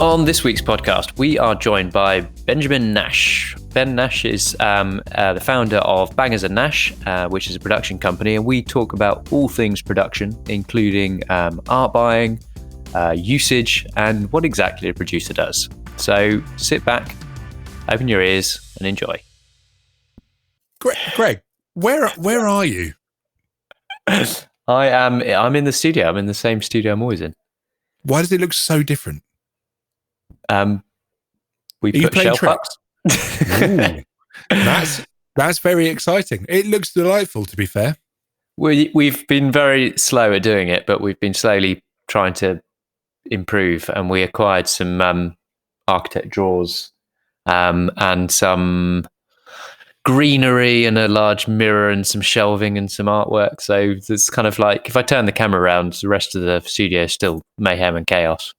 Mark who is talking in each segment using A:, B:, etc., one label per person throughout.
A: On this week's podcast, we are joined by Benjamin Nash. Ben Nash is the founder of Bangerz Nash, which is a production company, and we talk about all things production, including art buying, usage, and what exactly a producer does. So sit back, open your ears, and enjoy.
B: Greg, where are you?
A: I'm in the studio. I'm in the same studio I'm always in.
B: Why does it look so different?
A: We put shelf up.
B: Ooh, that's very exciting. It looks delightful, to be fair.
A: We've been very slow at doing it, but we've been slowly trying to improve, and we acquired some architect drawers and some greenery and a large mirror and some shelving and some artwork. So it's kind of like, if I turn the camera around, the rest of the studio is still mayhem and chaos.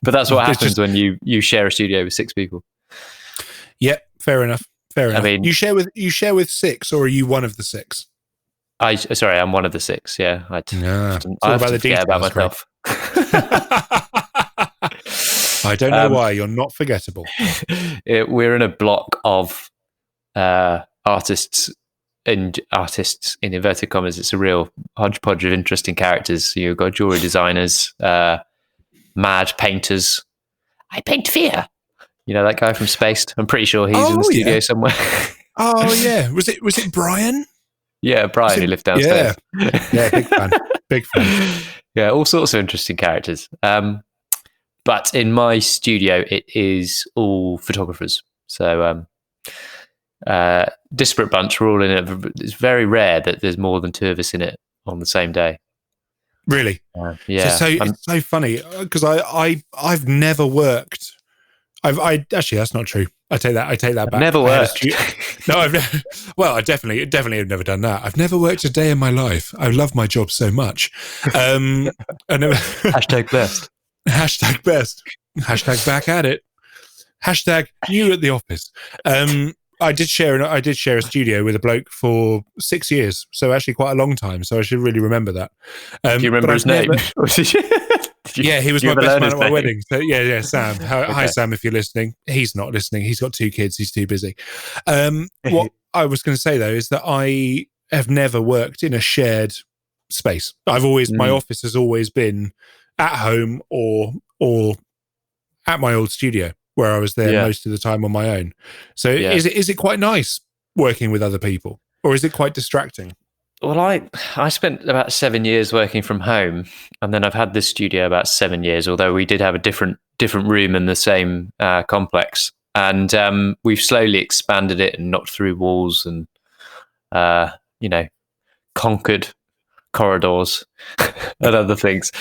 A: But that's what happens when you share a studio with 6 people.
B: Yeah, fair enough. I mean, you share with 6, or are you one of the 6?
A: I'm one of the 6. Yeah, I have to forget about myself.
B: I don't know why you're not forgettable.
A: We're in a block of artists in inverted commas. It's a real hodgepodge of interesting characters. You've got jewelry designers, mad painters. I paint fear. You know that guy from Spaced? I'm pretty sure he's in the studio somewhere.
B: Oh yeah, was it Brian?
A: Yeah, Brian, who lived downstairs.
B: Yeah, big fan.
A: Yeah, all sorts of interesting characters. But in my studio, it is all photographers. So disparate bunch. We're all in it. It's very rare that there's more than 2 of us in it on the same day.
B: Really?
A: Yeah.
B: So it's so funny because I've never worked. I actually, that's not true. I take that back.
A: Never worked.
B: No, I definitely have never done that. I've never worked a day in my life. I love my job so much.
A: Hashtag best.
B: Hashtag best. Hashtag back at it. Hashtag new at the office. I did share a studio with a bloke for 6 years, so actually quite a long time. So I should really remember that.
A: Do you remember his name?
B: Yeah, he was my best man at my wedding. So yeah, Sam. Hi, Sam, if you're listening. He's not listening. He's got 2 kids. He's too busy. What I was going to say though is that I have never worked in a shared space. My office has always been at home or at my old studio, where I was there most of the time on my own. So is it quite nice working with other people, or is it quite distracting?
A: Well, I spent about 7 years working from home, and then I've had this studio about 7 years, although we did have a different room in the same complex. And we've slowly expanded it and knocked through walls and, conquered corridors and other things.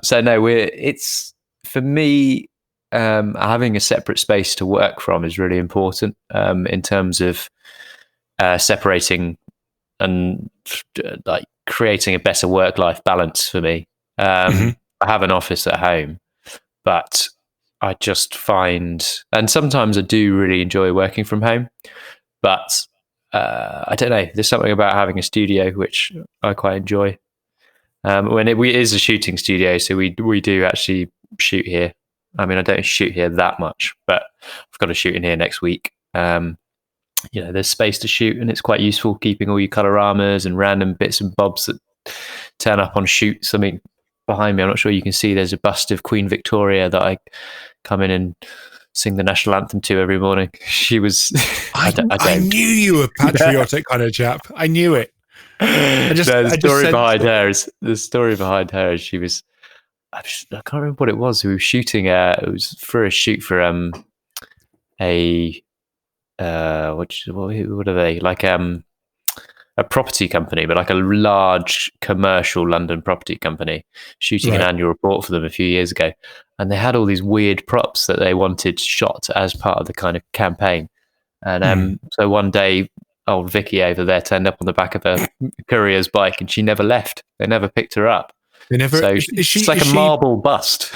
A: So no, it's for me, having a separate space to work from is really important in terms of separating and like creating a better work-life balance for me. I have an office at home, but I just find, and sometimes I do really enjoy working from home, but I don't know, there's something about having a studio which I quite enjoy. When it is a shooting studio, so we do actually shoot here. I mean, I don't shoot here that much, but I've got to shoot in here next week. There's space to shoot, and it's quite useful keeping all your coloramas and random bits and bobs that turn up on shoots. I mean, behind me, I'm not sure you can see, there's a bust of Queen Victoria that I come in and sing the national anthem to every morning. She was...
B: I knew you were a patriotic kind of chap. I knew it.
A: The story behind her is she was... I can't remember what it was. We were shooting. It was for a shoot for what are they, like a property company, but like a large commercial London property company, shooting an annual report for them a few years ago, and they had all these weird props that they wanted shot as part of the kind of campaign. And so one day, old Vicky over there turned up on the back of a courier's bike, and she never left. They never picked her up. So she's like a marble bust.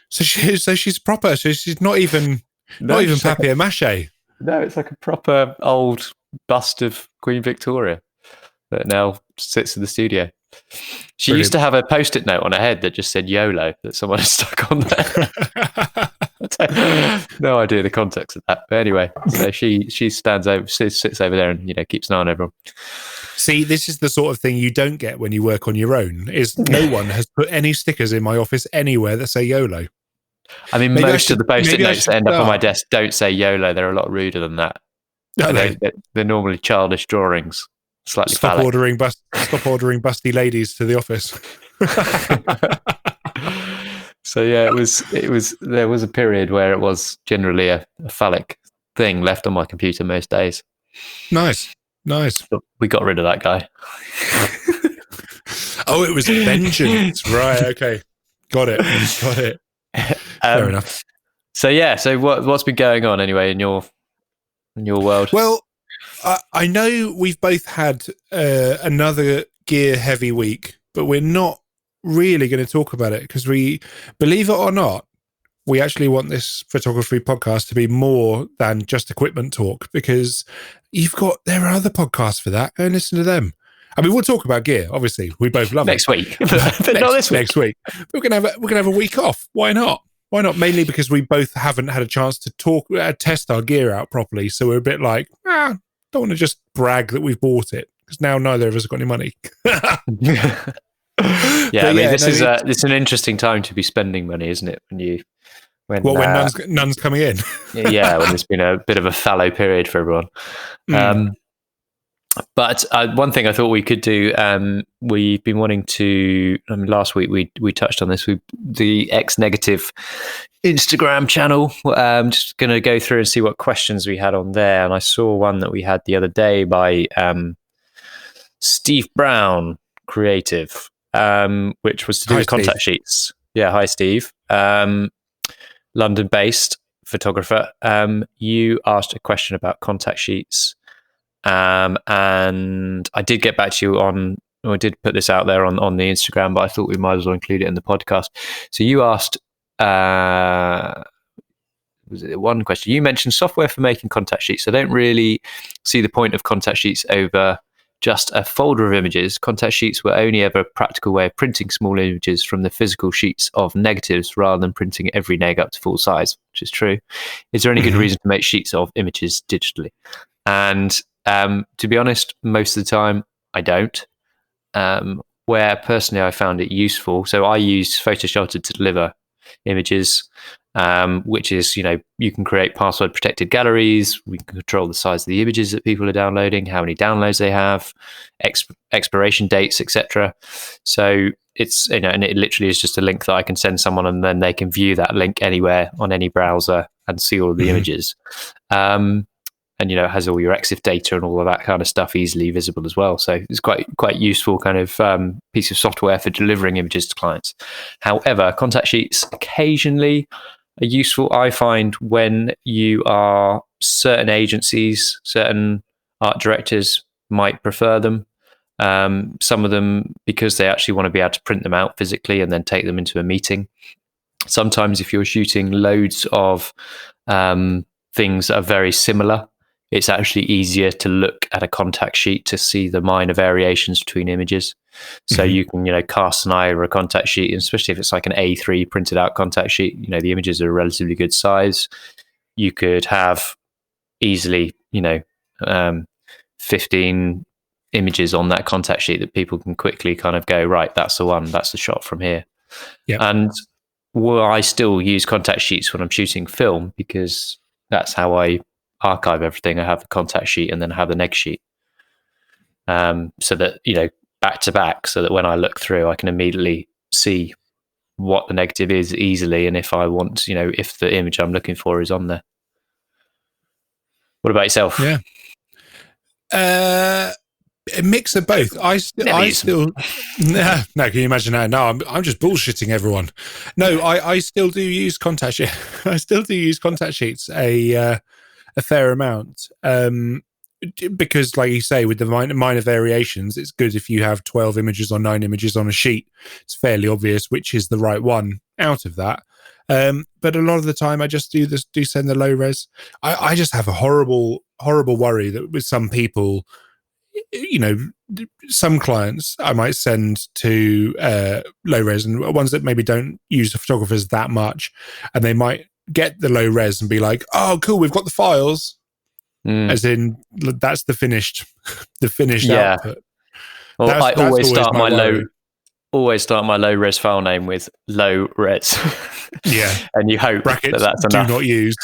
B: So she's proper. So she's not even papier-mâché.
A: No, it's like a proper old bust of Queen Victoria that now sits in the studio. She used to have a Post-it note on her head that just said YOLO that someone had stuck on there. No idea the context of that. But anyway, so she sits over there and keeps an eye on everyone.
B: See, this is the sort of thing you don't get when you work on your own. Is no one has put any stickers in my office anywhere that say YOLO.
A: I mean, most of the Post-it notes that end up on my desk don't say YOLO. They're a lot ruder than that. They're normally childish drawings. Slightly
B: Stop ordering busty ladies to the office.
A: So yeah, it was. There was a period where it was generally a phallic thing left on my computer most days.
B: Nice.
A: But we got rid of that guy.
B: Oh, it was Bangerz, right? Okay, got it. Fair enough.
A: So yeah, what's been going on anyway in your world?
B: Well, I know we've both had another gear heavy week, but we're not really going to talk about it because we, believe it or not, we actually want this photography podcast to be more than just equipment talk, because there are other podcasts for that. Go and listen to them. I mean, we'll talk about gear. Obviously, we both love
A: next
B: it.
A: Week. But not this week.
B: Next week. We're gonna have a week off. Why not? Mainly because we both haven't had a chance to test our gear out properly. So we're a bit like, don't want to just brag that we've bought it, because now neither of us have got any money.
A: It's an interesting time to be spending money, isn't it? When
B: nun's coming in.
A: Yeah, when there's been a bit of a fallow period for everyone. But one thing I thought we could do, we've been wanting to. Last week we touched on this. The X Negative Instagram channel. Just going to go through and see what questions we had on there. And I saw one that we had the other day by Steve Brown Creative, which was to do with contact sheets. Yeah, hi Steve. London-based photographer. You asked a question about contact sheets. And I did get back to you I did put this out there on the Instagram, but I thought we might as well include it in the podcast. So you asked, was it one question? You mentioned software for making contact sheets. I don't really see the point of contact sheets over just a folder of images. Contact sheets were only ever a practical way of printing small images from the physical sheets of negatives rather than printing every neg up to full size, which is true. Is there any good reason to make sheets of images digitally? And to be honest, most of the time I don't. Where personally I found it useful, so I use PhotoShelter to deliver images, which is, you can create password protected galleries. We can control the size of the images that people are downloading, how many downloads they have, expiration dates, etc. So it's, and it literally is just a link that I can send someone, and then they can view that link anywhere on any browser and see all of the images. And it has all your EXIF data and all of that kind of stuff easily visible as well. So it's quite useful kind of piece of software for delivering images to clients. However, contact sheets occasionally are useful, I find, when you are certain agencies, certain art directors might prefer them. Some of them because they actually want to be able to print them out physically and then take them into a meeting. Sometimes if you're shooting loads of things that are very similar, it's actually easier to look at a contact sheet to see the minor variations between images. So you can, cast an eye over a contact sheet, and especially if it's like an A3 printed out contact sheet, the images are a relatively good size. You could have easily, 15 images on that contact sheet that people can quickly kind of go, right, that's the one, that's the shot from here.
B: Yep.
A: And I still use contact sheets when I'm shooting film, because that's how I archive everything. I have the contact sheet and then I have the neg sheet, so that back to back, so that when I look through I can immediately see what the negative is easily, and if I want, if the image I'm looking for is on there. What about yourself?
B: Yeah, a mix of both. I still no, can you imagine that? No, I'm just bullshitting everyone. No, I still do use contact sheets. I still do use contact sheets a fair amount, because, like you say, with the minor variations, it's good if you have 12 images or 9 images on a sheet. It's fairly obvious which is the right one out of that. But a lot of the time, I just do send the low res. I just have a horrible worry that with some people, some clients I might send to low res, and ones that maybe don't use the photographers that much, and they might get the low res and be like, "Oh, cool, we've got the files," as in that's the finished output.
A: Well, I always start my low res file name with low res.
B: Yeah,
A: and you hope
B: brackets
A: that's enough.
B: Do not used.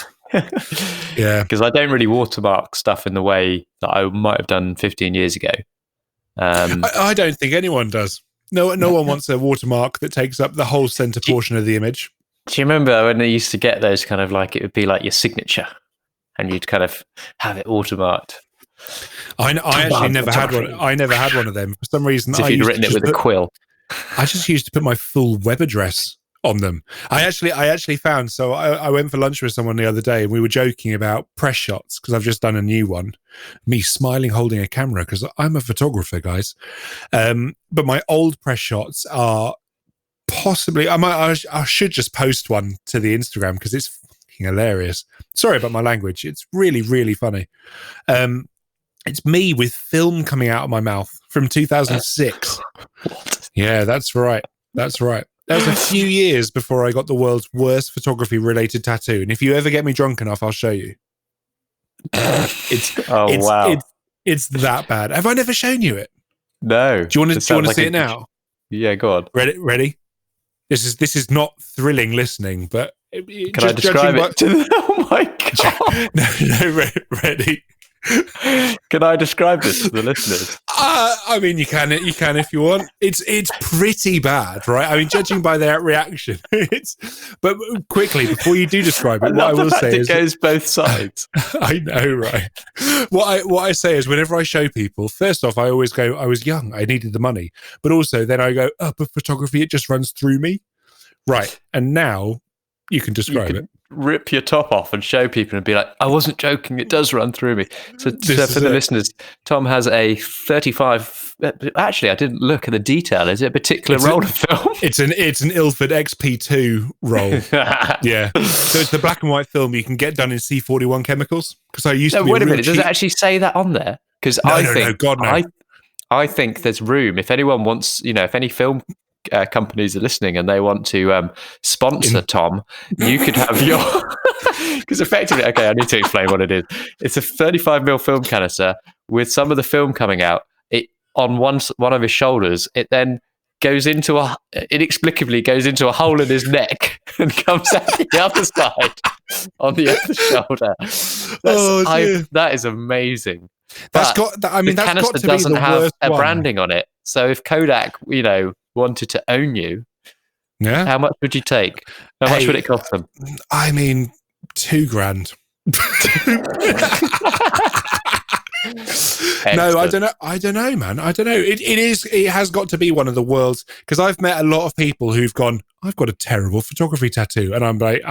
B: Yeah,
A: because I don't really watermark stuff in the way that I might have done 15 years ago.
B: I don't think anyone does. No one wants a watermark that takes up the whole center portion of the image.
A: Do you remember when they used to get those kind of like, it would be like your signature and you'd kind of have it watermarked?
B: I actually never had one. I never had one of them. For some reason,
A: if you'd written it with a quill.
B: I just used to put my full web address on them. I actually found, so I went for lunch with someone the other day and we were joking about press shots because I've just done a new one. Me smiling, holding a camera because I'm a photographer, guys. But my old press shots are possibly, I should just post one to the Instagram because it's fucking hilarious. Sorry about my language. It's really, really funny. It's me with film coming out of my mouth from 2006.
A: What?
B: Yeah, that's right. That's right. That was a few years before I got the world's worst photography-related tattoo. And if you ever get me drunk enough, I'll show you.
A: Wow.
B: It's that bad. Have I never shown you it?
A: No.
B: Do you want to see it now?
A: Yeah, go on.
B: Ready? This is not thrilling listening, but
A: can I describe it to them? Oh my God.
B: No, ready.
A: Can I describe this to the listeners?
B: I mean, you can if you want. It's pretty bad, right? I mean, judging by their reaction, but quickly before you do describe it, what I will say is
A: it goes both sides.
B: I know, right? What I say is, whenever I show people, first off, I always go, I was young, I needed the money, but also then I go, but photography, it just runs through me, right? And now you can describe it.
A: Rip your top off and show people and be like, I wasn't joking, it does run through me. So for the listeners, Tom has a 35, actually I didn't look at the detail. Is it a particular roll of film?
B: It's an Ilford XP2 roll. Yeah. So it's the black and white film you can get done in C41 chemicals. Because I used to be
A: wait a minute, does it actually say that on there? Because I think there's room. If anyone wants, if any film companies are listening and they want to sponsor Tom, you could have your because effectively, okay, I need to explain what it is. It's a 35mm film canister with some of the film coming out. It on one of his shoulders. It then inexplicably goes into a hole in his neck and comes out the other side on the other shoulder. That is amazing.
B: That's got to be the worst
A: a branding on it. So if Kodak, wanted to own you, how much would you take? How much would it cost them?
B: I mean, $2,000. No, I don't know, man. I don't know. It has got to be one of the world's, because I've met a lot of people who've gone, I've got a terrible photography tattoo, and I'm like,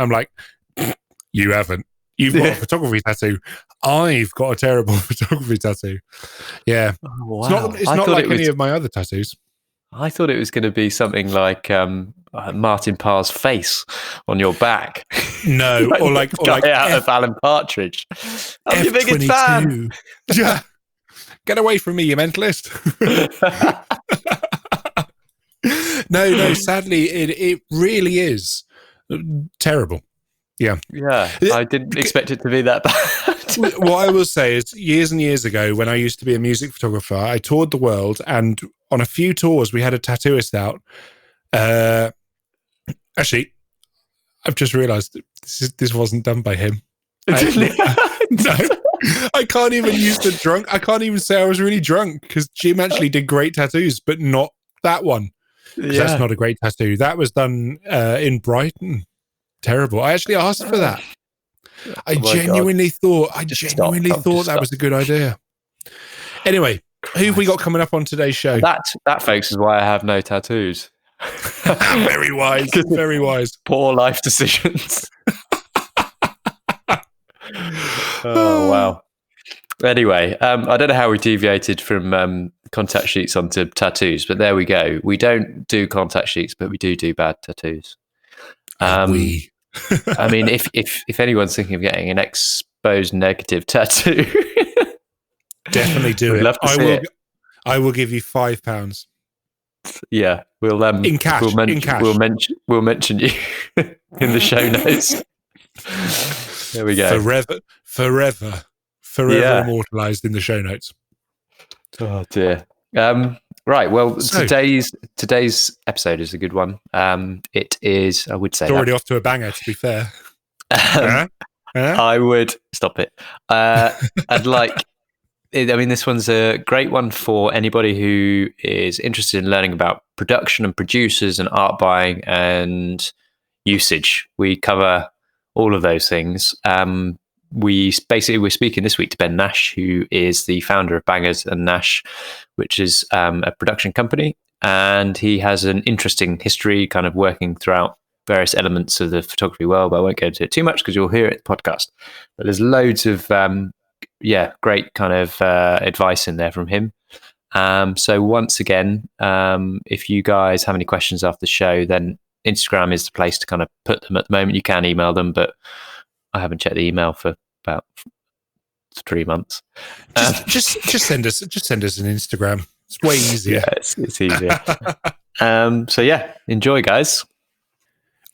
B: you haven't. You've got a photography tattoo. I've got a terrible photography tattoo. Yeah. Oh,
A: wow.
B: It's not like any of my other tattoos.
A: I thought it was going to be something like Martin Parr's face on your back.
B: No, or like
A: out of Alan Partridge. I'm your biggest fan.
B: Yeah, get away from me, you mentalist. No. Sadly, it really is terrible. Yeah.
A: I didn't expect it to be that bad.
B: What I will say is, years and years ago, when I used to be a music photographer, I toured the world, and on a few tours, we had a tattooist out. Actually, I've just realised this wasn't done by him. No, I can't even use the drunk. I can't even say I was really drunk, because Jim actually did great tattoos, but not that one. That's not a great tattoo. That was done in Brighton. Terrible. I actually asked for that. I genuinely thought that was a good idea. Anyway, who have we got coming up on today's show?
A: That, folks, is why I have no tattoos.
B: Very wise. Very wise.
A: Poor life decisions. Oh, wow. Anyway, I don't know how we deviated from contact sheets onto tattoos, but there we go. We don't do contact sheets, but we do bad tattoos. I mean, if anyone's thinking of getting an exposed negative tattoo,
B: Definitely do
A: We'd
B: it.
A: love to see it.
B: I will give you £5.
A: Yeah, we'll
B: in cash.
A: We'll mention you in the show notes. There we go.
B: Forever immortalized in the show notes.
A: Oh dear. Right. Well, today's episode is a good one. It is. I would say
B: it's already off to a banger. To be fair,
A: I would stop it. I'd like. This one's a great one for anybody who is interested in learning about production and producers and art buying and usage. We cover all of those things. We're speaking this week to Ben Nash, who is the founder of Bangerz Nash, which is a production company. And he has an interesting history kind of working throughout various elements of the photography world. But I won't go into it too much because you'll hear it in the podcast. But there's loads of great kind of advice in there from him. So once again, if you guys have any questions after the show, then Instagram is the place to kind of put them at the moment. You can email them, but I haven't checked the email for about 3 months.
B: Just send us an Instagram. It's way easier.
A: Yeah, it's easier. So yeah, enjoy, guys.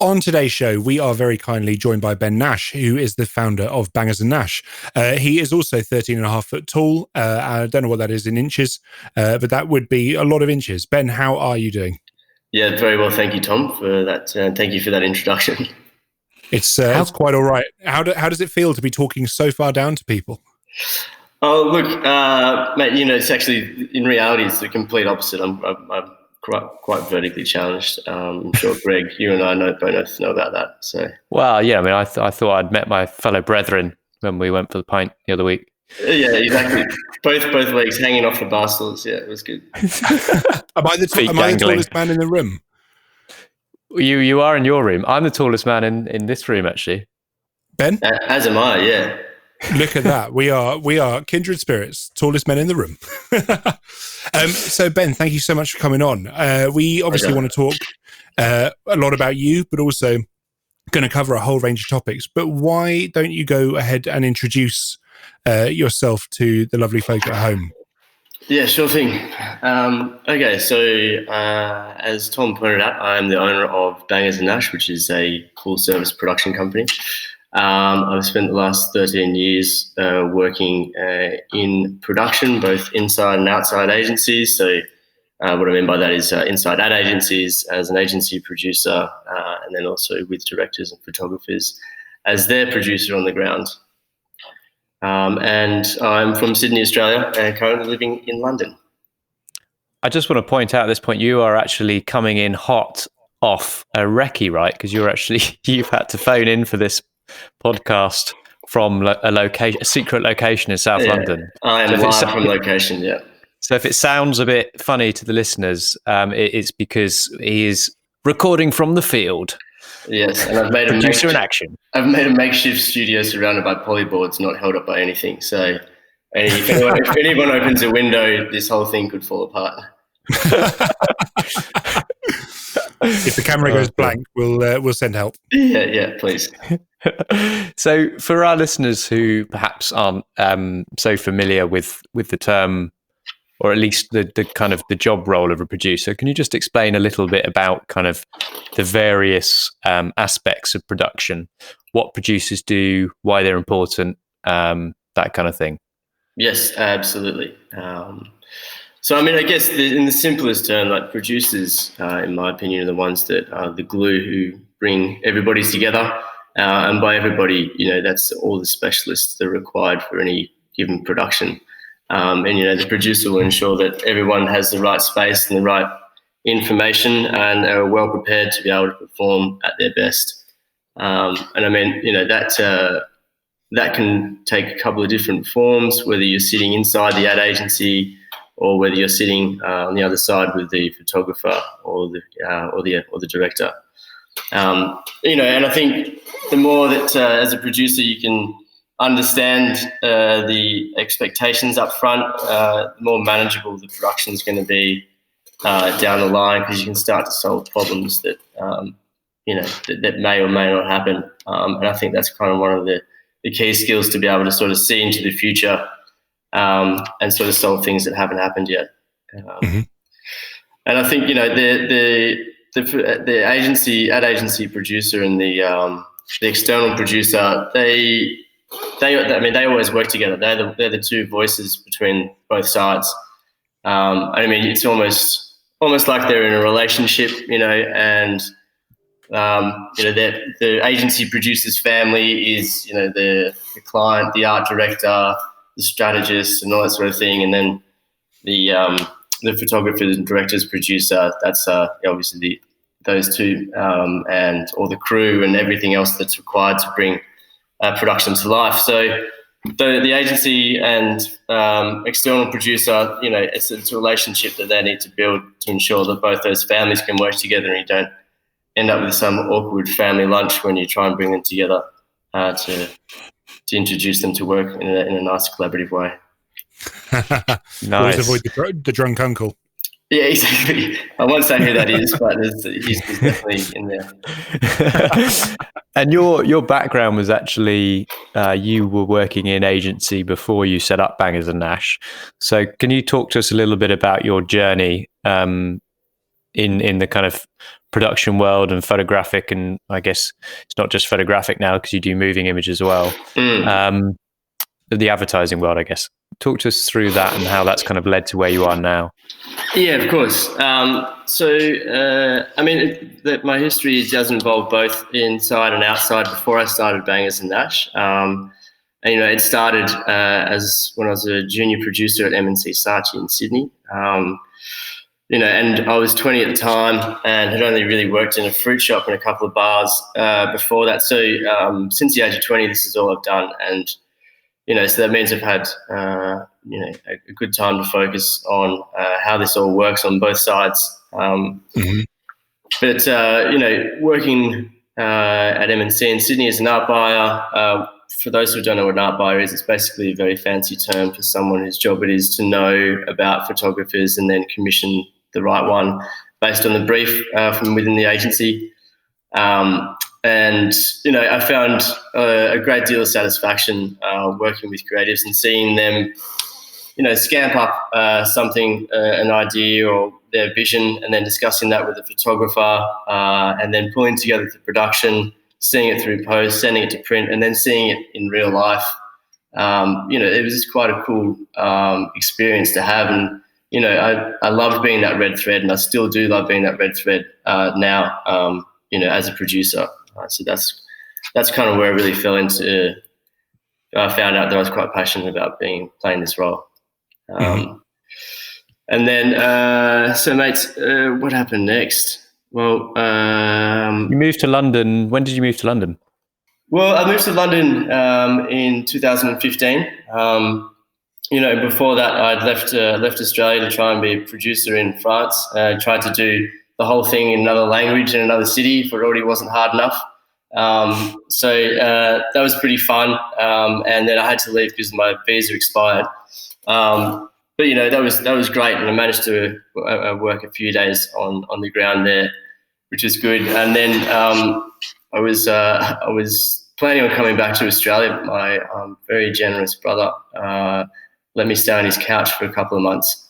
B: On today's show, we are very kindly joined by Ben Nash, who is the founder of Bangerz Nash. He is also 13.5 foot tall. I don't know what that is in inches, but that would be a lot of inches. Ben, how are you doing?
C: Yeah, very well. Thank you, Tom, for that. Thank you for that introduction.
B: It's quite all right. How does it feel to be talking so far down to people?
C: Oh, look, mate, it's actually, in reality, it's the complete opposite. I'm quite vertically challenged. I'm sure, Greg, you and I both know about that. So,
A: well, yeah, I thought I'd met my fellow brethren when we went for the pint the other week.
C: Yeah, exactly. both legs hanging off the bar stools. Yeah, it was good.
B: Am I the tallest man in the room?
A: You are in your room. I'm the tallest man in this room, actually.
B: Ben?
C: As am I, yeah.
B: Look at that. We are kindred spirits, tallest men in the room. So Ben, thank you so much for coming on. We obviously want to talk a lot about you, but also going to cover a whole range of topics. But why don't you go ahead and introduce yourself to the lovely folk at home?
C: Yeah, sure thing. Okay, so as Tom pointed out, I'm the owner of Bangerz Nash, which is a full service production company. I've spent the last 13 years working in production, both inside and outside agencies. So what I mean by that is inside ad agencies as an agency producer, and then also with directors and photographers as their producer on the ground. And I'm from Sydney, Australia, and currently living in London.
A: I just want to point out at this point, you are actually coming in hot off a recce, right? Because you've had to phone in for this podcast from a secret location in South London.
C: I am live from location, yeah.
A: So if it sounds a bit funny to the listeners, it's because he is recording from the field.
C: Yes, and I've made
A: producer in action.
C: I've made a makeshift studio surrounded by polyboards, not held up by anything. So if anyone opens a window, this whole thing could fall apart.
B: If the camera goes blank, we'll send help.
C: Yeah, please.
A: So for our listeners who perhaps aren't so familiar with the term, or at least the kind of the job role of a producer, can you just explain a little bit about kind of the various aspects of production, what producers do, why they're important, that kind of thing?
C: Yes, absolutely. So, I guess in the simplest term, like producers, in my opinion, are the ones that are the glue who bring everybody together. And by everybody, that's all the specialists that are required for any given production. And the producer will ensure that everyone has the right space and the right information and are well prepared to be able to perform at their best. And that can take a couple of different forms, whether you're sitting inside the ad agency or whether you're sitting on the other side with the photographer or the director. And I think the more that as a producer you can understand the expectations up front, the more manageable the production is going to be down the line, because you can start to solve problems that that may or may not happen. And I think that's kind of one of the key skills to be able to sort of see into the future and sort of solve things that haven't happened yet. And I think, you know, the agency, ad agency producer and the external producer, they always work together. They're the two voices between both sides. I mean, it's almost like they're in a relationship, you know, and you know, the agency producer's family is, you know, the client, the art director, the strategist, and all that sort of thing, and then the photographer and director's producer. That's obviously those two, and all the crew and everything else that's required to bring production to life. So the agency and external producer, you know, it's a relationship that they need to build to ensure that both those families can work together, and you don't end up with some awkward family lunch when you try and bring them together to introduce them to work in a nice collaborative way.
B: Nice. Always avoid the drunk uncle.
C: Yeah, exactly. I won't say who that is, but he's definitely in there.
A: And your background was actually you were working in agency before you set up Bangerz Nash. So can you talk to us a little bit about your journey in the kind of production world and photographic, and I guess it's not just photographic now because you do moving image as well. The advertising world, I guess. Talk to us through that and how that's kind of led to where you are now.
C: Yeah, of course. I mean, my history does involve both inside and outside before I started Bangerz Nash. And, you know, it started as when I was a junior producer at M&C Saatchi in Sydney. You know, and I was 20 at the time and had only really worked in a fruit shop and a couple of bars before that. So since the age of 20, this is all I've done. And, you know, so that means I've had, you know, a good time to focus on how this all works on both sides. But, you know, working at M&C in Sydney as an art buyer, for those who don't know what an art buyer is, it's basically a very fancy term for someone whose job it is to know about photographers and then commission the right one based on the brief from within the agency. And, you know, I found a great deal of satisfaction working with creatives and seeing them, you know, scamp up something, an idea or their vision, and then discussing that with the photographer, and then pulling together the production, seeing it through post, sending it to print, and then seeing it in real life. You know, it was just quite a cool experience to have. And, you know, I loved being that red thread, and I still do love being that red thread now, you know, as a producer. So that's kind of where I really fell into. I found out that I was quite passionate about playing this role. And then, so mates, what happened next? Well,
A: you moved to London. When did you move to London?
C: Well, I moved to London in 2015. You know, before that, I'd left Australia to try and be a producer in France. I tried to do the whole thing in another language in another city, but it already wasn't hard enough. So that was pretty fun. And then I had to leave because my visa expired. But, you know, that was great, and I managed to work a few days on the ground there, which is good. And then I was planning on coming back to Australia. My very generous brother let me stay on his couch for a couple of months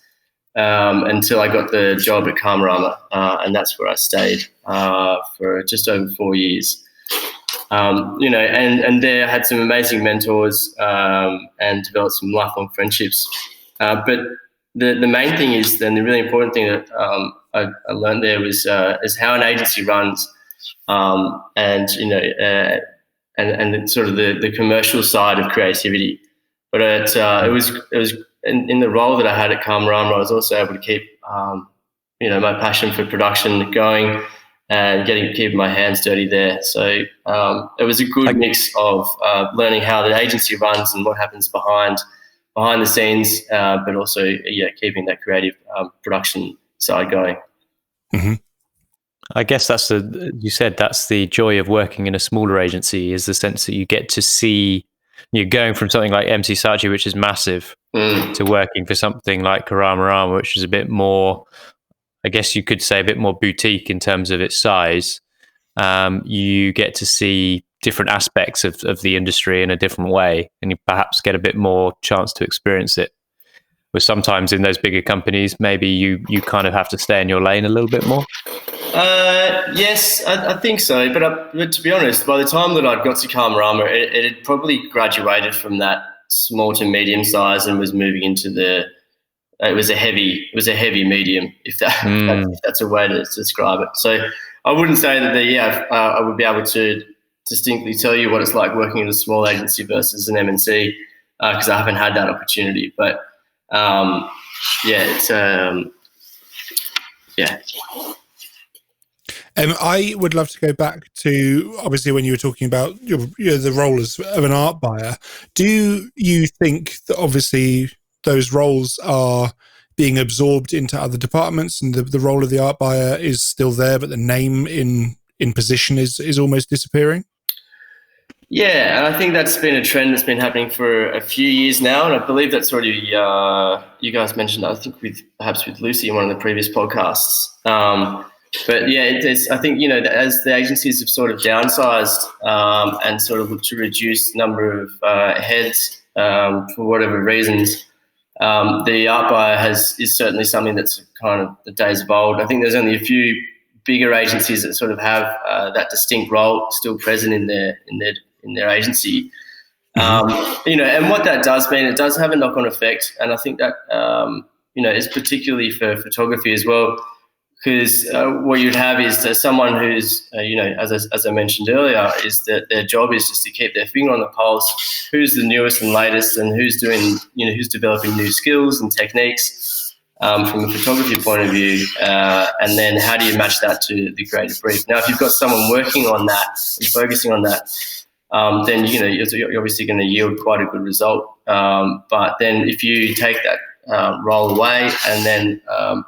C: until I got the job at Karmarama, and that's where I stayed for just over 4 years. You know, and there I had some amazing mentors and developed some lifelong friendships. But the main thing is, and the really important thing that I learned there was is how an agency runs, and, you know, and sort of the commercial side of creativity. But it was in the role that I had at Karmarama, I was also able to keep you know, my passion for production going and keeping my hands dirty there. So it was a good mix of learning how the agency runs and what happens behind the scenes, but also, yeah, keeping that creative production side going.
A: Mm-hmm. I guess that's you said that's the joy of working in a smaller agency, is the sense that you get to see, you're going from something like MC Saatchi, which is massive, to working for something like Karmarama, which is a bit more, I guess you could say, a bit more boutique in terms of its size. You get to see different aspects of the industry in a different way, and you perhaps get a bit more chance to experience it. Where sometimes in those bigger companies, maybe you kind of have to stay in your lane a little bit more.
C: Yes, I think so. But to be honest, by the time that I'd got to Karmarama, it had probably graduated from that small to medium size and was moving into it was a heavy medium, if that's a way to describe it. So I wouldn't say that I would be able to distinctly tell you what it's like working in a small agency versus an MNC, because I haven't had that opportunity. But it's
B: I would love to go back to, obviously, when you were talking about the role of an art buyer. Do you think that obviously those roles are being absorbed into other departments, and the role of the art buyer is still there, but the name in position is almost disappearing?
C: Yeah, and I think that's been a trend that's been happening for a few years now, and I believe that's already you guys mentioned, I think perhaps with Lucy in one of the previous podcasts. But yeah, I think, as the agencies have sort of downsized and sort of looked to reduce number of heads for whatever reasons, the art buyer is certainly something that's kind of the days of old. I think there's only a few bigger agencies that sort of have that distinct role still present in their agency. And what that does mean, it does have a knock-on effect, and I think that is particularly for photography as well. Because what you'd have is someone who's, as I mentioned earlier, is that their job is just to keep their finger on the pulse, who's the newest and latest, and who's developing new skills and techniques from a photography point of view, and then how do you match that to the creative brief? Now, if you've got someone working on that and focusing on that, then you're obviously going to yield quite a good result. But then if you take that roll away and then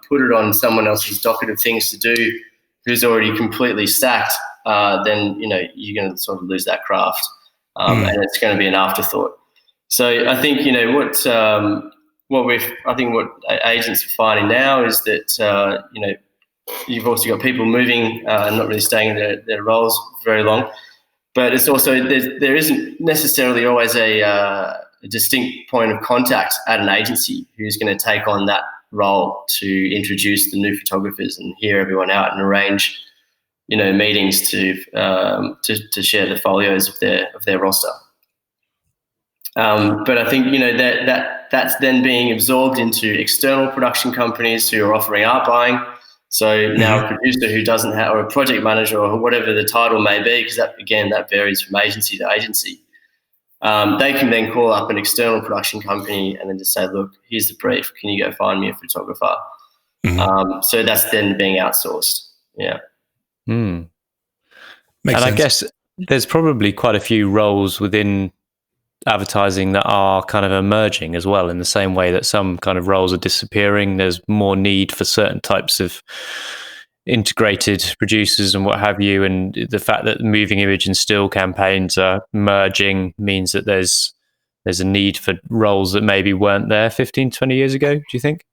C: put it on someone else's docket of things to do who's already completely stacked, then you're going to sort of lose that craft, and it's going to be an afterthought. So I think what agents are finding now is that you've also got people moving and not really staying in their roles very long, but it's also there isn't necessarily always a distinct point of contact at an agency who's going to take on that role to introduce the new photographers and hear everyone out and arrange, meetings to share the folios of their roster. But I think that's then being absorbed into external production companies who are offering art buying. So now a producer who doesn't have, or a project manager or whatever the title may be, because that varies from agency to agency. They can then call up an external production company and then just say, look, here's the brief. Can you go find me a photographer? So that's then being outsourced. Yeah.
A: Makes
B: sense.
A: I guess there's probably quite a few roles within advertising that are kind of emerging as well, in the same way that some kind of roles are disappearing. There's more need for certain types of integrated producers and what have you, and the fact that moving image and still campaigns are merging means that there's a need for roles that maybe weren't there 15, 20 years ago, do you think?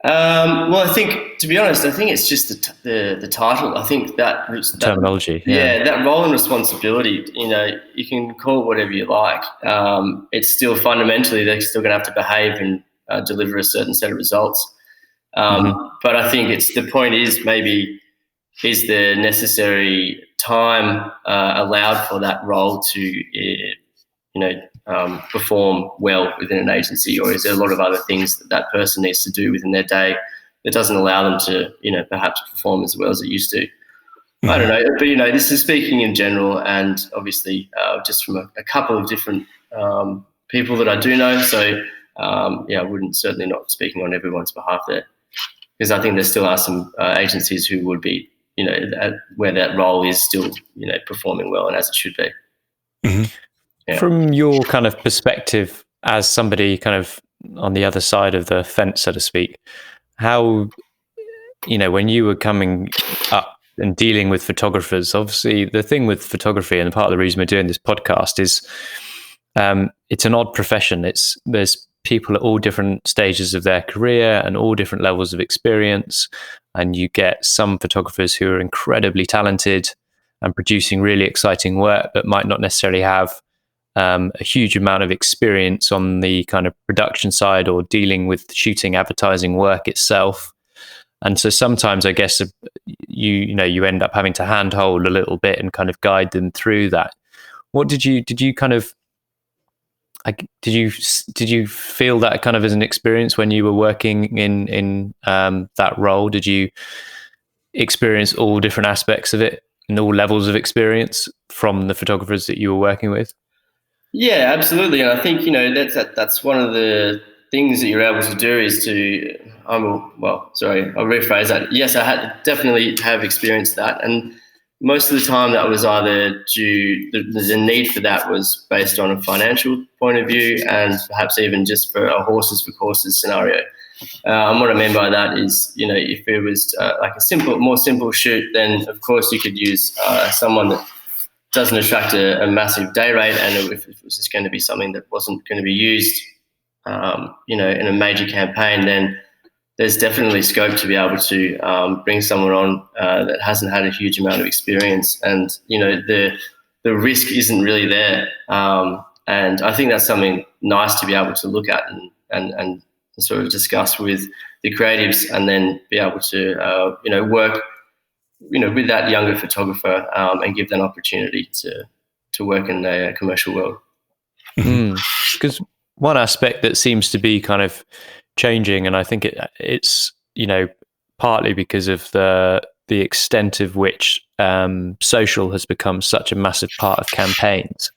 C: Well, I think, to be honest, it's just the title. I think that
A: terminology.
C: That role and responsibility, you can call it whatever you like. It's still fundamentally, they're still going to have to behave and deliver a certain set of results. But I think the point is maybe, is the necessary time allowed for that role to, perform well within an agency, or is there a lot of other things that person needs to do within their day that doesn't allow them to, perhaps perform as well as it used to? I don't know, but this is speaking in general, and obviously just from a couple of different people that I do know. So I wouldn't, certainly not speaking on everyone's behalf there, because I think there still are some agencies who would be, where that role is still, performing well and as it should be. Yeah.
A: From your kind of perspective as somebody kind of on the other side of the fence, so to speak, how, when you were coming up and dealing with photographers, obviously the thing with photography, and part of the reason we're doing this podcast, is it's an odd profession. There's people at all different stages of their career and all different levels of experience, and you get some photographers who are incredibly talented and producing really exciting work, but might not necessarily have a huge amount of experience on the kind of production side or dealing with shooting advertising work itself. And so sometimes I guess you end up having to handhold a little bit and kind of guide them through that. What did you kind of did you feel that kind of as an experience when you were working in that role? Did you experience all different aspects of it and all levels of experience from the photographers that you were working with?
C: Yeah, absolutely. And I think, that's one of the things that you're able to do is I'll rephrase that. Yes, I definitely have experienced that. And most of the time that was either the need for that was based on a financial point of view, and perhaps even just for a horses for courses scenario. And what I mean by that is, if it was like a more simple shoot, then of course you could use someone that doesn't attract a massive day rate, and if it was just going to be something that wasn't going to be used, in a major campaign, then there's definitely scope to be able to bring someone on that hasn't had a huge amount of experience, and the risk isn't really there. And I think that's something nice to be able to look at and sort of discuss with the creatives, and then be able to work with that younger photographer and give them an opportunity to work in a commercial world.
A: Because one aspect that seems to be kind of changing, and I think it's partly because of the extent of which social has become such a massive part of campaigns,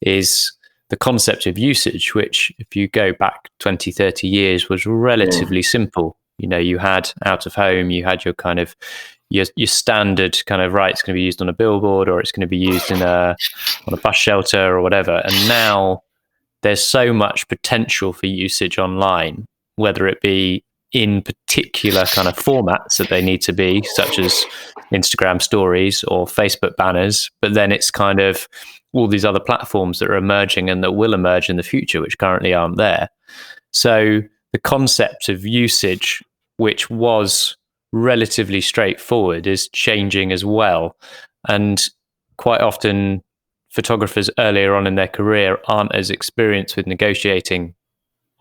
A: is the concept of usage, which if you go back 20, 30 years was relatively simple. You had out of home, you had your kind of your standard kind of, right, it's going to be used on a billboard, or it's going to be used on a bus shelter or whatever. And now there's so much potential for usage online, whether it be in particular kind of formats that they need to be, such as Instagram stories or Facebook banners, but then it's kind of all these other platforms that are emerging and that will emerge in the future, which currently aren't there. So the concept of usage, which was relatively straightforward, is changing as well. And quite often photographers earlier on in their career aren't as experienced with negotiating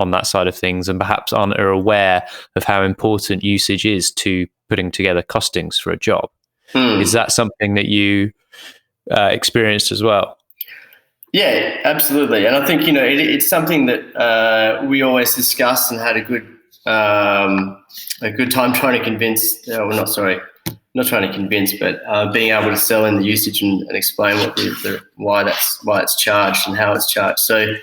A: on that side of things, and perhaps aren't aware of how important usage is to putting together costings for a job. Is that something that you experienced as well?
C: Yeah, absolutely. And I think, it's something that we always discuss and had a good time trying to convince, not trying to convince, but being able to sell in the usage and explain why it's charged and how it's charged. So,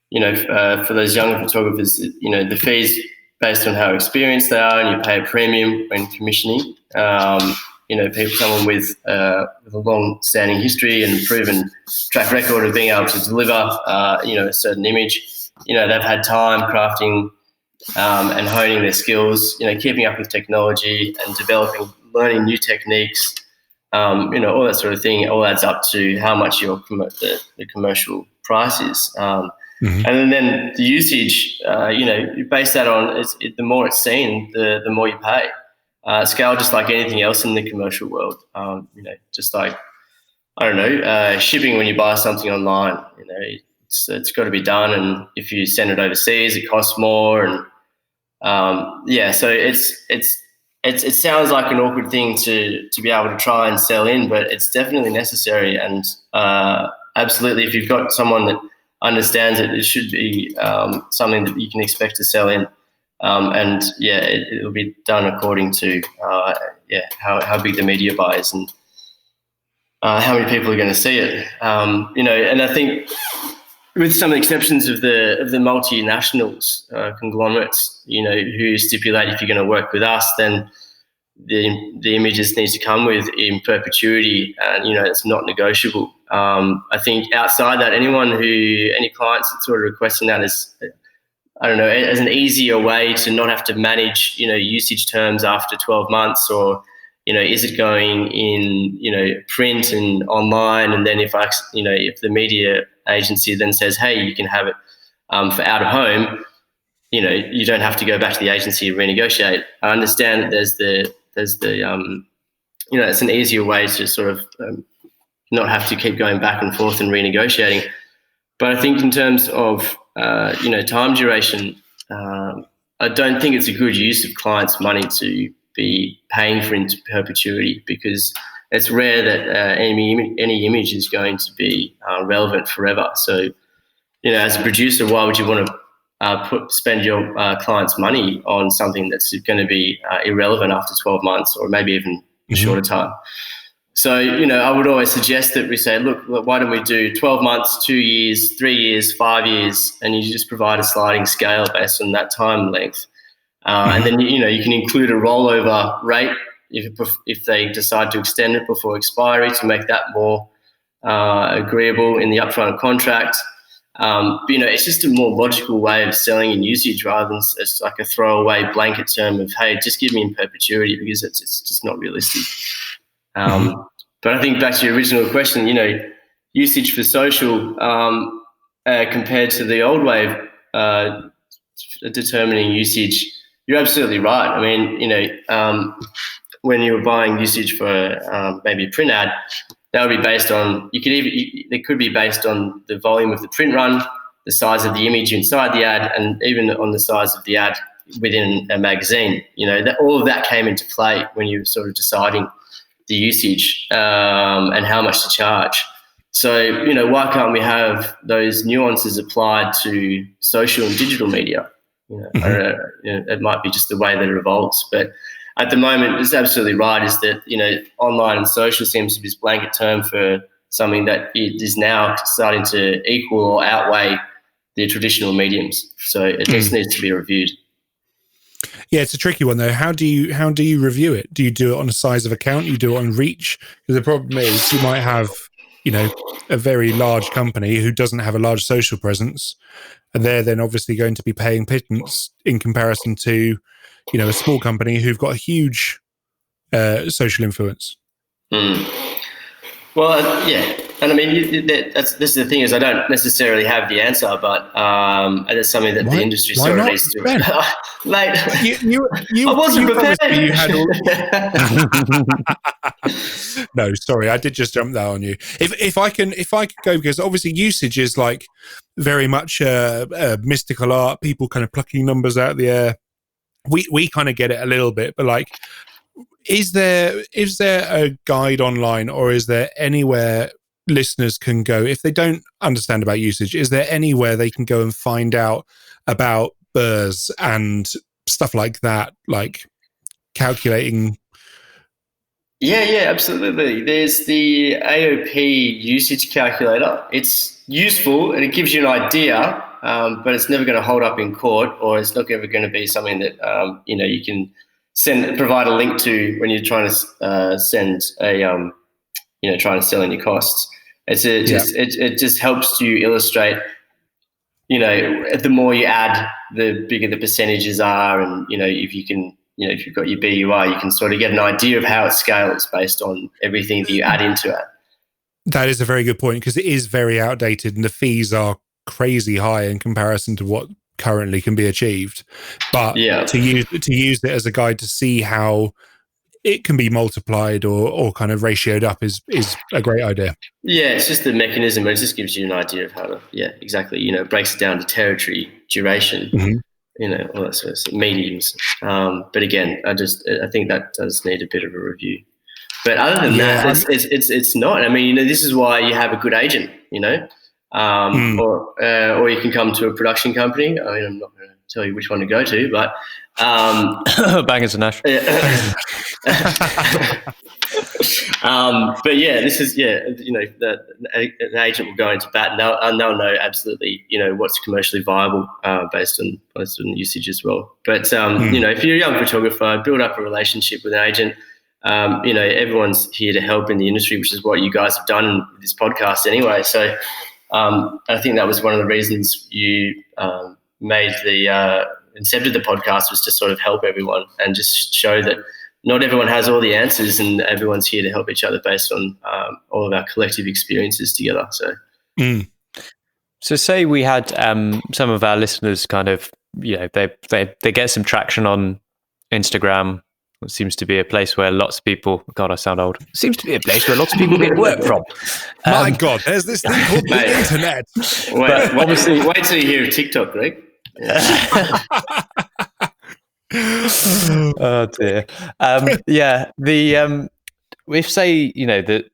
C: for those younger photographers, the fees based on how experienced they are, and you pay a premium when commissioning. Someone with a long-standing history and proven track record of being able to deliver, a certain image. They've had time crafting and honing their skills, keeping up with technology and learning new techniques, all that sort of thing. It all adds up to how much the commercial price is. And then the usage, you base that on the more it's seen, the more you pay. Scale just like anything else in the commercial world. Just like, shipping when you buy something online, it's got to be done. And if you send it overseas, it costs more. And so it sounds like an awkward thing to be able to try and sell in, but it's definitely necessary. And absolutely, if you've got someone that understands it, it should be something that you can expect to sell in. It'll be done according to how big the media buy is and how many people are going to see it. And I think with some exceptions of the multinationals, conglomerates, who stipulate if you're going to work with us, then the images need to come with in perpetuity, and it's not negotiable. I think outside that, any clients that sort of requesting that is, as an easier way to not have to manage, usage terms after 12 months, or, is it going in, print and online? And then if the media agency then says, hey, you can have it for out of home, you don't have to go back to the agency and renegotiate. I understand that there's the it's an easier way to sort of not have to keep going back and forth and renegotiating. But I think in terms of, time duration, I don't think it's a good use of clients' money to be paying for into perpetuity, because it's rare that any image is going to be relevant forever. So, as a producer, why would you want to spend your client's money on something that's going to be irrelevant after 12 months or maybe even a shorter time? So, I would always suggest that we say, look, why don't we do 12 months, 2 years, 3 years, 5 years, and you just provide a sliding scale based on that time length. And then, you can include a rollover rate if they decide to extend it before expiry to make that more agreeable in the upfront contract. But, it's just a more logical way of selling in usage rather than it's like a throwaway blanket term of, hey, just give me in perpetuity, because it's just not realistic. But I think back to your original question, usage for social compared to the old way of determining usage, you're absolutely right. I mean, when you were buying usage for maybe a print ad, that would be based on, it could be based on the volume of the print run, the size of the image inside the ad, and even on the size of the ad within a magazine. All of that came into play when you were sort of deciding the usage and how much to charge. So, why can't we have those nuances applied to social and digital media? It might be just the way that it evolves. But at the moment, it's absolutely right, is that, online and social seems to be this blanket term for something that it is now starting to equal or outweigh the traditional mediums. So it just needs to be reviewed.
B: Yeah, it's a tricky one though. How do you review it? Do you do it on a size of account? You do it on reach? Because the problem is you might have, a very large company who doesn't have a large social presence, and they're then obviously going to be paying pittance in comparison to, a small company who've got a huge social influence.
C: Well, yeah, and I mean, this is the thing, is I don't necessarily have the answer, but it's something that the industry sort of needs to. Mate, I wasn't prepared.
B: You had No, sorry, I did just jump that on you. If I could go, because obviously usage is like very much a mystical art. People kind of plucking numbers out of the air. We kind of get it a little bit, but like, is there a guide online, or is there anywhere listeners can go if they don't understand about usage? Is there anywhere they can go and find out about burrs and stuff like that, like calculating?
C: Yeah, absolutely. There's the AOP usage calculator. It's useful and it gives you an idea, but it's never going to hold up in court, or it's not ever going to be something that you can provide a link to when you're trying to send a trying to sell in your costs. It just helps you illustrate. The more you add, the bigger the percentages are, and if you can. If you've got your BUR, you can sort of get an idea of how it scales based on everything that you add into it.
B: That is a very good point, because it is very outdated and the fees are crazy high in comparison to what currently can be achieved. But to use it as a guide to see how it can be multiplied or kind of ratioed up is a great idea. Yeah,
C: it's just the mechanism. It just gives you an idea of how to, exactly. It breaks it down to territory, duration. All that sort of mediums. But again, I think that does need a bit of a review. But other than that, it's not. I mean, this is why you have a good agent, or you can come to a production company. I mean, I'm not going to tell you which one to go to, but
A: Bangerz Nash.
C: But this is an agent will go into bat and they'll know absolutely what's commercially viable based on usage as well. But if you're a young photographer, build up a relationship with an agent. Everyone's here to help in the industry, which is what you guys have done with this podcast anyway. So I think that was one of the reasons you made incepted the podcast, was to sort of help everyone and just show that not everyone has all the answers, and everyone's here to help each other based on all of our collective experiences together.
A: So say we had some of our listeners kind of, they get some traction on Instagram, It seems to be a place where lots of people. God, I sound old. Seems to be a place where lots of people get work from.
B: My God, there's this thing called the internet.
C: Wait till you hear TikTok, Greg. Yeah.
A: Oh dear. If say that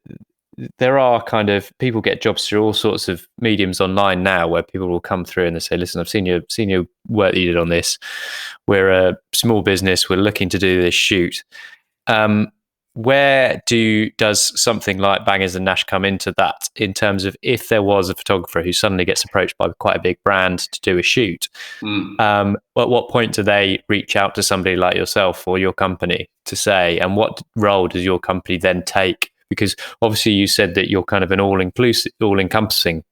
A: there are kind of people get jobs through all sorts of mediums online now, where people will come through and they say, "Listen, I've seen your work that you did on this. We're a small business. We're looking to do this shoot." Where does something like Bangerz and Nash come into that, in terms of if there was a photographer who suddenly gets approached by quite a big brand to do a shoot, at what point do they reach out to somebody like yourself or your company to say, and what role does your company then take? Because obviously you said that you're kind of an all-encompassing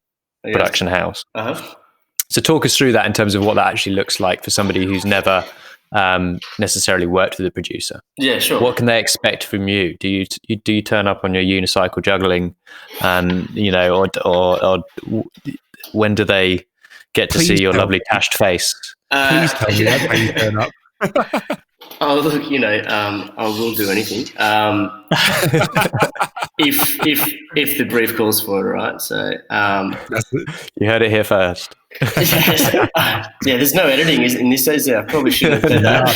A: production house.
C: Uh-huh.
A: So talk us through that in terms of what that actually looks like for somebody who's never necessarily worked with a producer.
C: Yeah, sure.
A: What can they expect from you? Do you turn up on your unicycle juggling, and or when do they get to see your lovely tashed face?
B: Please tell me that's how you turn up.
C: Oh, look, I will do anything. If the brief calls for it, right? So
A: you heard it here first.
C: Yeah, there's no editing in this days. I probably shouldn't have said that.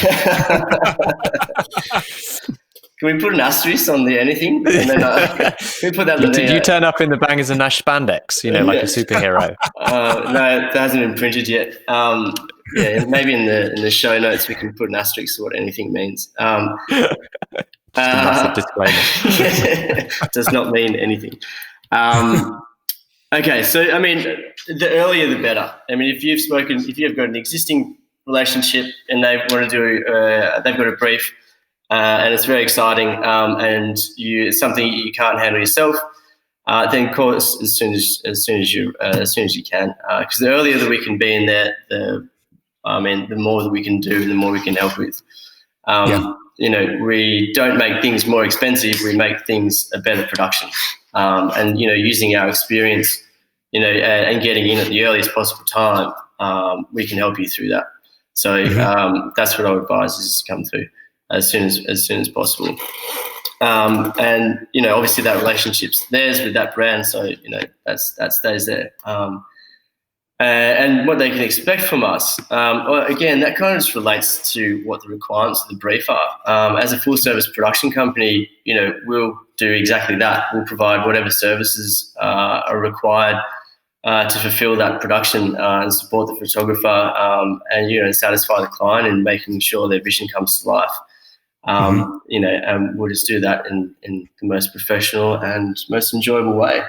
C: Can we put an asterisk on the anything? And then, can we put that?
A: Did you turn up in the Bangerz Nash spandex? Like a superhero.
C: No, that hasn't been printed yet. Maybe in the show notes we can put an asterisk to what anything means.
A: Massive disclaimer.
C: Does not mean anything. Okay, so the earlier the better. If you've got an existing relationship and they want to do, they've got a brief, and it's very exciting, and it's something you can't handle yourself, then call us as soon as you can. Because the earlier that we can be in there, the more that we can do, and the more we can help with. We don't make things more expensive; we make things a better production. And using our experience, and getting in at the earliest possible time, we can help you through that. So that's what I would advise, is to come through as soon as possible. And obviously that relationship's theirs with that brand, so that stays there. And what they can expect from us, again, that kind of just relates to what the requirements of the brief are. As a full service production company, we'll do exactly that. We'll provide whatever services are required to fulfill that production and support the photographer, and satisfy the client in making sure their vision comes to life. And we'll just do that in the most professional and most enjoyable way.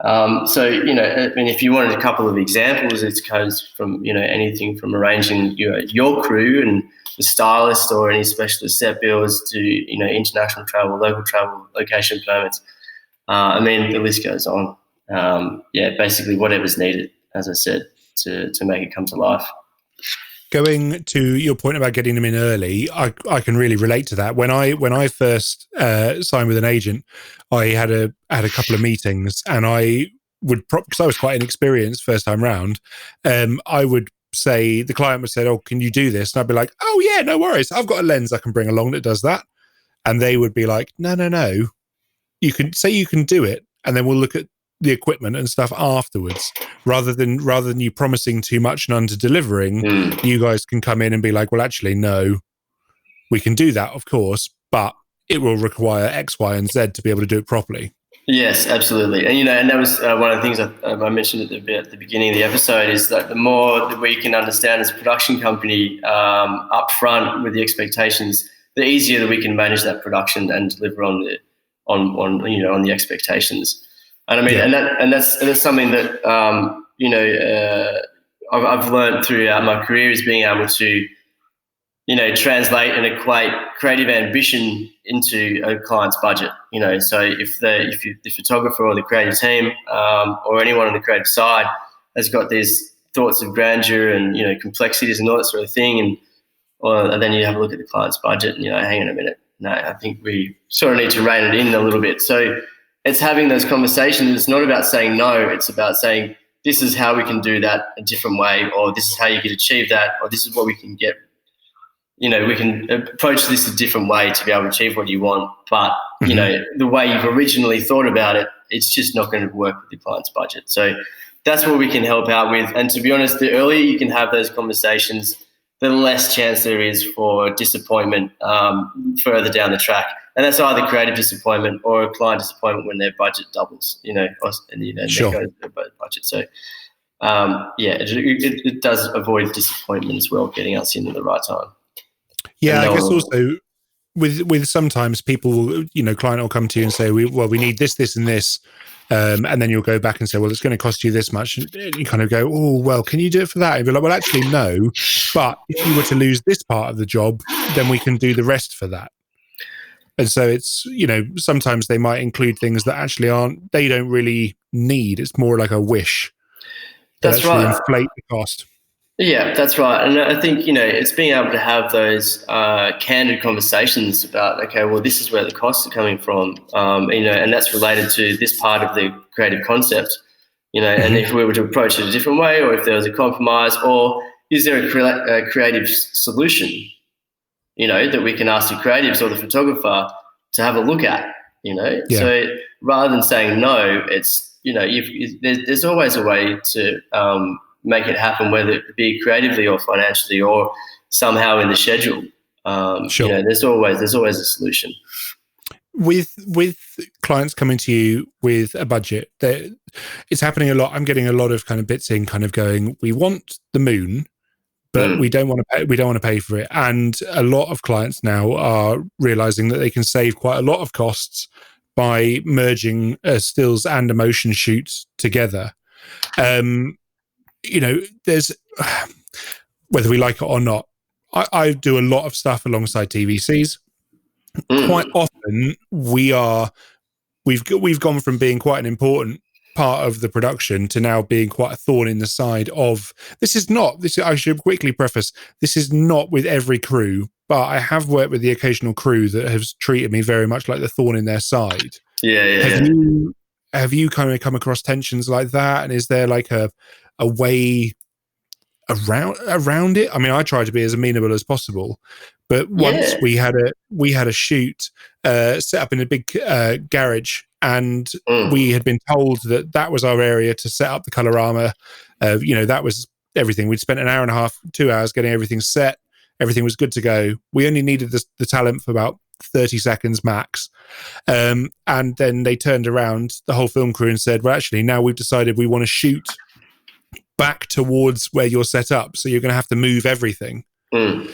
C: If you wanted a couple of examples, it goes from, anything from arranging your crew and the stylist or any specialist set bills to, international travel, local travel, location permits. The list goes on. Basically whatever's needed, as I said, to make it come to life.
B: Going to your point about getting them in early, I can really relate to that. When I first signed with an agent, I had a couple of meetings, and I would, because I was quite inexperienced first time round, I would say, the client would say, "Oh, can you do this?" And I'd be like, "Oh yeah, no worries. I've got a lens I can bring along that does that." And they would be like, "No. You can say you can do it, and then we'll look at the equipment and stuff afterwards, rather than you promising too much and under delivering. You guys can come in and be like, well, actually, no, we can do that, of course, but it will require X, Y, and Z to be able to do it properly."
C: Yes, absolutely. And, and that was one of the things I mentioned at the beginning of the episode, is that the more that we can understand as a production company up front with the expectations, the easier that we can manage that production and deliver on the expectations. And and that's something that I've learned throughout my career, is being able to translate and equate creative ambition into a client's budget. So if the photographer or the creative team or anyone on the creative side has got these thoughts of grandeur and complexities and all that sort of thing, and then you have a look at the client's budget and hang on a minute, no, I think we sort of need to rein it in a little bit. So it's having those conversations. It's not about saying no. It's about saying, this is how we can do that a different way, or this is how you can achieve that, or this is what we can get, we can approach this a different way to be able to achieve what you want. But, the way you've originally thought about it, it's just not going to work with your client's budget. So that's what we can help out with. And to be honest, the earlier you can have those conversations, the less chance there is for disappointment further down the track. And that's either creative disappointment or a client disappointment when their budget doubles,
B: Sure.
C: they go to their budget. So, it does avoid disappointment as well, getting us in at the right time.
B: Yeah, I guess also with sometimes people will, client will come to you and say, we need this, this, and this. And then you'll go back and say, well, it's going to cost you this much. And you kind of go, oh, well, can you do it for that? And you'll be like, well, actually, no. But if you were to lose this part of the job, then we can do the rest for that. And so it's, sometimes they might include things that actually they don't really need. It's more like a wish.
C: That's right.
B: Inflate the cost.
C: Yeah, that's right. And I think, it's being able to have those candid conversations about, okay, well, this is where the costs are coming from, and that's related to this part of the creative concept, and if we were to approach it a different way, or if there was a compromise, or is there a creative solution, that we can ask the creatives or the photographer to have a look at, Yeah. So rather than saying no, it's, there's always a way to make it happen, whether it be creatively or financially or somehow in the schedule.
B: Sure.
C: There's always a solution.
B: With clients coming to you with a budget, it's happening a lot. I'm getting a lot of kind of bits in, kind of going, we want the moon, but we don't want to pay. We don't want to pay for it. And a lot of clients now are realizing that they can save quite a lot of costs by merging stills and a motion shoot together. There's, whether we like it or not, I do a lot of stuff alongside TVCs. Quite often we've gone from being quite an important part of the production to now being quite a thorn in the side of I should quickly preface, this is not with every crew, but I have worked with the occasional crew that has treated me very much like the thorn in their side. Have you kind of come across tensions like that? And is there like a way around it? I mean, I try to be as amenable as possible, but once we had a shoot set up in a big garage, and we had been told that was our area to set up the colorama. That was everything. We'd spent an hour and a half, 2 hours getting everything set. Everything was good to go. We only needed the talent for about 30 seconds max. And then they turned around, the whole film crew, and said, well, actually, now we've decided we want to shoot back towards where you're set up. So you're going to have to move everything. And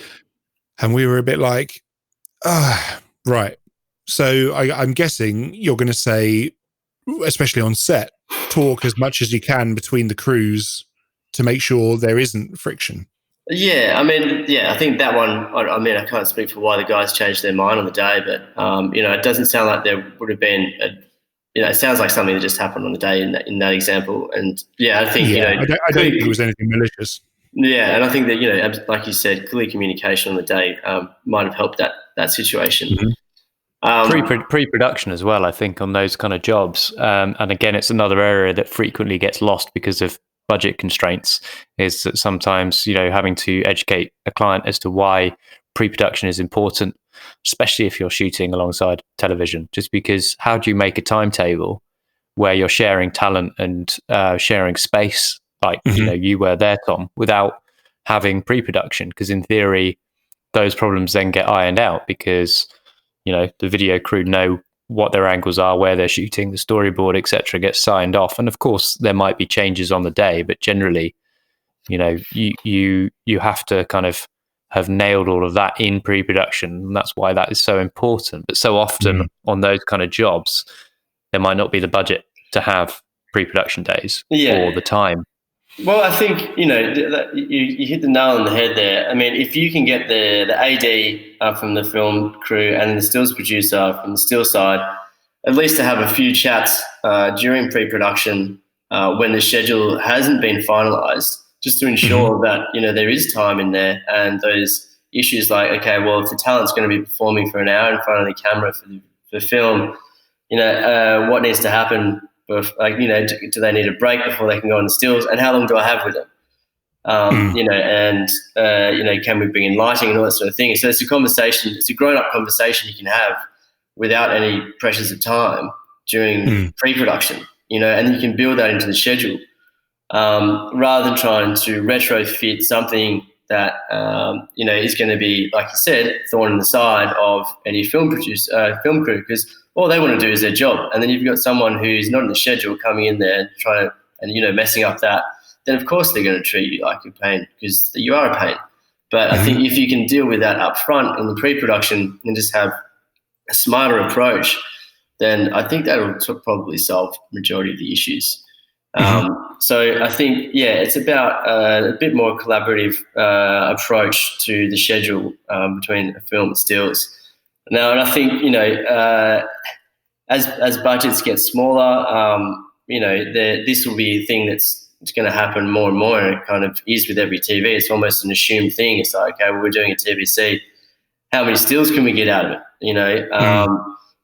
B: we were a bit like, right. So I'm guessing you're going to say, especially on set, talk as much as you can between the crews to make sure there isn't friction.
C: Yeah, I think that one, I can't speak for why the guys changed their mind on the day, but, it doesn't sound like there would have been, it sounds like something that just happened on the day in that example. And I think,
B: I don't think it was anything malicious.
C: Yeah, and I think that, like you said, clear communication on the day might have helped that situation.
A: Pre-production as well, I think, on those kind of jobs. And again, it's another area that frequently gets lost because of budget constraints, is that sometimes, having to educate a client as to why pre-production is important, especially if you're shooting alongside television, just because how do you make a timetable where you're sharing talent and sharing space, like, you were there, Tom, without having pre-production? Because in theory, those problems then get ironed out because the video crew know what their angles are, where they're shooting, the storyboard, etc., gets signed off. And of course, there might be changes on the day, but generally, you have to kind of have nailed all of that in pre-production. And that's why that is so important. But so often on those kind of jobs, there might not be the budget to have pre-production days or the time.
C: Well, I think, you hit the nail on the head there. I mean, if you can get the AD from the film crew and the stills producer from the still side, at least to have a few chats during pre-production when the schedule hasn't been finalised, just to ensure that, there is time in there, and those issues like, okay, well, if the talent's going to be performing for an hour in front of the camera for film, what needs to happen? Do they need a break before they can go on the stills, and how long do I have with them? and can we bring in lighting and all that sort of thing. So it's a conversation, it's a grown-up conversation you can have without any pressures of time during pre-production, and then you can build that into the schedule rather than trying to retrofit something that, is going to be, like you said, thorn in the side of any film crew, because all they want to do is their job. And then you've got someone who's not in the schedule coming in there and trying to, and messing up that, then of course they're going to treat you like a pain, because you are a pain. But I think if you can deal with that up front in the pre-production and just have a smarter approach, then I think that'll probably solve the majority of the issues. So I think, it's about a bit more collaborative approach to the schedule between a film and stills. Now, and I think, as budgets get smaller, this will be a thing that's going to happen more and more, and it kind of is with every TV. It's almost an assumed thing. It's like, okay, well, we're doing a TVC. How many stills can we get out of it?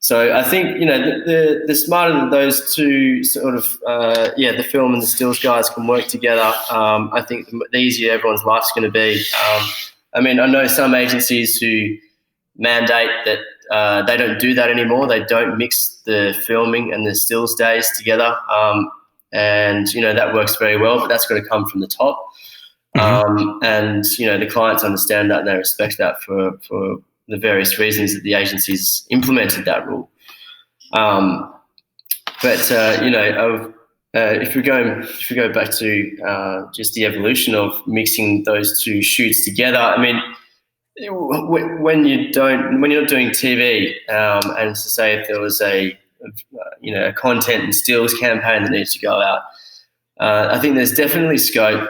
C: So I think, the smarter that those two sort of, the film and the stills guys can work together, I think the easier everyone's life's going to be. I know some agencies who mandate that they don't do that anymore. They don't mix the filming and the stills days together. And that works very well, but that's got to come from the top. And the clients understand that and they respect that for the various reasons that the agencies implemented that rule. If we go back to just the evolution of mixing those two shoots together, when you're not doing TV, and to say if there was a content and stills campaign that needs to go out, I think there's definitely scope.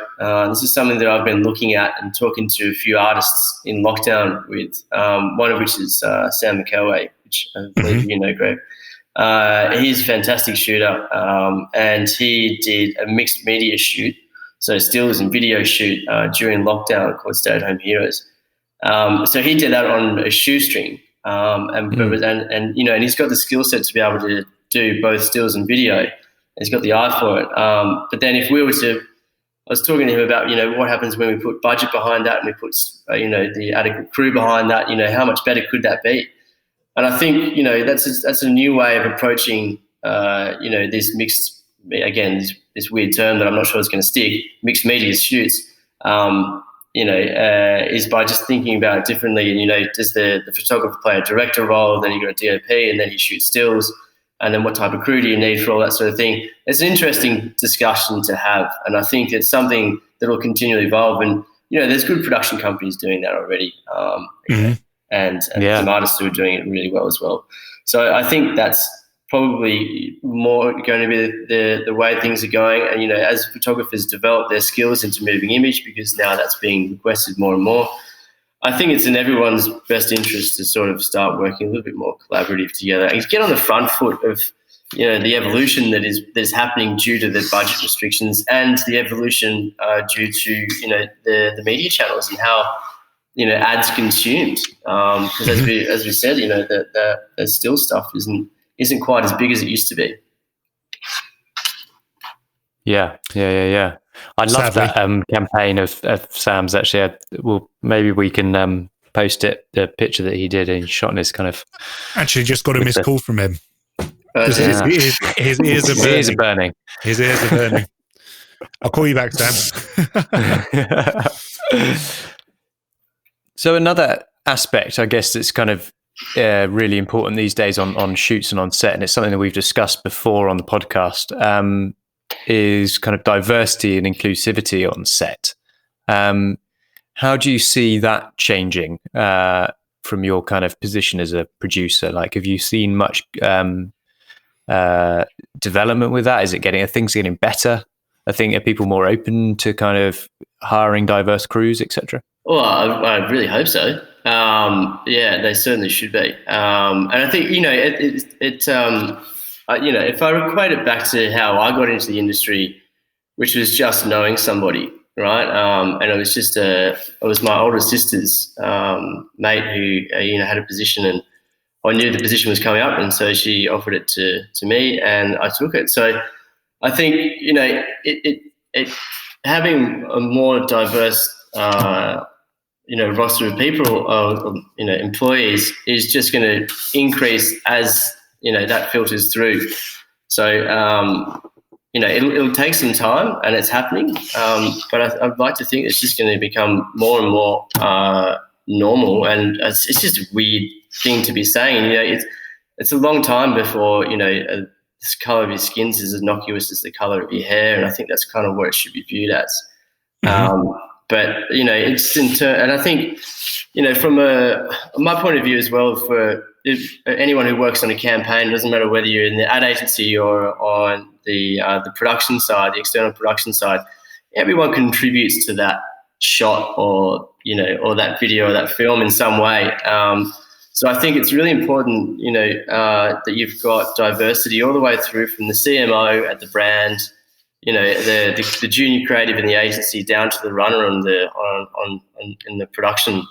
C: This is something that I've been looking at and talking to a few artists in lockdown with, one of which is Sam McElway, which I believe Greg. He's a fantastic shooter, and he did a mixed media shoot, so stills and video shoot during lockdown called Stay at Home Heroes. So he did that on a shoestring, and he's got the skill set to be able to do both stills and video. He's got the eye for it. But then if we were to, I was talking to him about, what happens when we put budget behind that and we put, the adequate crew behind that, how much better could that be? And I think, that's a new way of approaching, this mixed, again, this weird term that I'm not sure is going to stick, mixed media shoots, is by just thinking about it differently. And, does the photographer play a director role? Then you've got a DOP and then you shoot stills. And then what type of crew do you need for all that sort of thing? It's an interesting discussion to have. And I think it's something that will continually evolve. And, there's good production companies doing that already. And some artists who are doing it really well as well. So I think that's probably more going to be the way things are going. And, as photographers develop their skills into moving image, because now that's being requested more and more, I think it's in everyone's best interest to sort of start working a little bit more collaborative together and get on the front foot of, the evolution that is happening due to the budget restrictions and the evolution due to, the media channels and how, ads consumed. Because as we said, the still stuff isn't quite as big as it used to be.
A: Yeah. I love that campaign of Sam's. Actually, maybe we can post it. The picture that he did and shot in his kind of.
B: Actually, just got a missed call from him. His ears are burning. His ears are burning. I'll call you back, Sam.
A: So another aspect, I guess, that's kind of really important these days on shoots and on set, and it's something that we've discussed before on the podcast, is kind of diversity and inclusivity on set. How do you see that changing from your kind of position as a producer? Like, have you seen much development with that? Are things getting better? Are people more open to kind of hiring diverse crews, etc.?
C: Well, I really hope so. They certainly should be. And I think, if I equate it back to how I got into the industry, which was just knowing somebody, right? And it was just it was my older sister's mate who had a position, and I knew the position was coming up, and so she offered it to me, and I took it. So I think having a more diverse, roster of people, employees is just going to increase as, that filters through. So, it'll take some time, and it's happening. But I'd like to think it's just going to become more and more normal, and it's just a weird thing to be saying. It's a long time before, this color of your skin is as innocuous as the color of your hair, and I think that's kind of what it should be viewed as. But it's and I think, from my point of view as well, for anyone who works on a campaign, it doesn't matter whether you're in the ad agency or on the production side, the external production side, everyone contributes to that shot or that video or that film in some way. So I think it's really important, that you've got diversity all the way through from the CMO at the brand, the junior creative in the agency down to the runner in the production.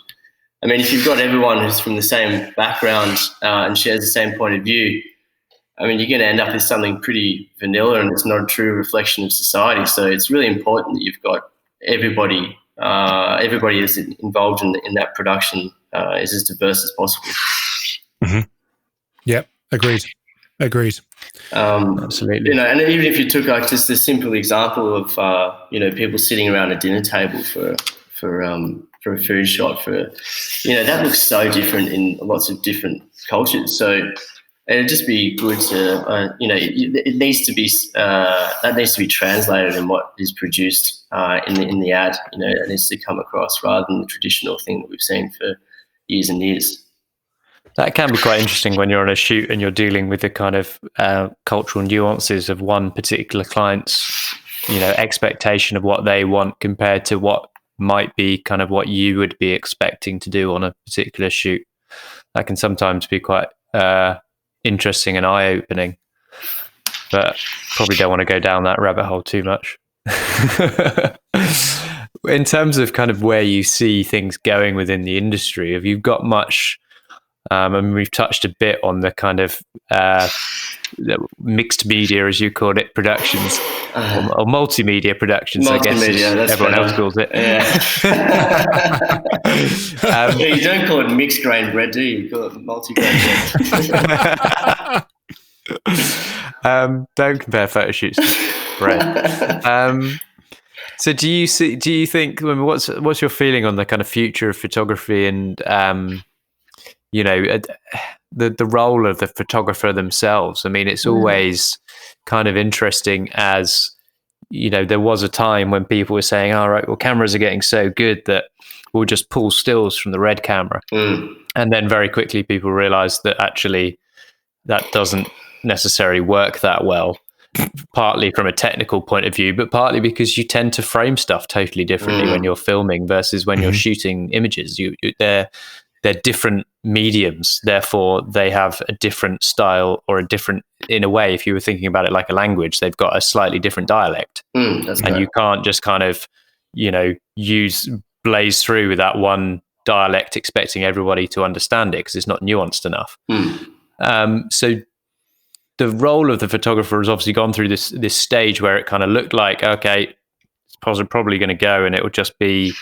C: I mean, if you've got everyone who's from the same background and shares the same point of view, I mean, you're going to end up with something pretty vanilla, and it's not a true reflection of society. So it's really important that you've got everybody that's involved in that production is as diverse as possible.
B: Yep, agreed.
A: Absolutely.
C: And even if you took just a simple example of people sitting around a dinner table for a food shot, that looks so different in lots of different cultures. So it'd just be good to it needs to be that needs to be translated in what is produced in the ad. It needs to come across rather than the traditional thing that we've seen for years and years.
A: That can be quite interesting when you're on a shoot and you're dealing with the kind of cultural nuances of one particular client's, expectation of what they want compared to what might be kind of what you would be expecting to do on a particular shoot. That can sometimes be quite interesting and eye-opening, but probably don't want to go down that rabbit hole too much. In terms of kind of where you see things going within the industry, have you got much? I mean, we've touched a bit on the kind of the mixed media, as you called it, productions, or multimedia productions, I guess everyone else calls it.
C: Yeah. You don't call it mixed grain bread, do you? You call it multi-grain bread.
A: Don't compare photo shoots to bread. So do you think, I mean, what's your feeling on the kind of future of photography and the role of the photographer themselves? I mean, it's always kind of interesting, as there was a time when people were saying, all right, well, cameras are getting so good that we'll just pull stills from the red camera. And then very quickly people realized that actually that doesn't necessarily work that well, partly from a technical point of view, but partly because you tend to frame stuff totally differently when you're filming versus when you're shooting images. They're different mediums, therefore they have a different style, or a different, in a way, if you were thinking about it like a language, they've got a slightly different dialect. And you can't just kind of, blaze through with that one dialect expecting everybody to understand it, because it's not nuanced enough. So the role of the photographer has obviously gone through this stage where it kind of looked like, okay, it's probably going to go and it will just be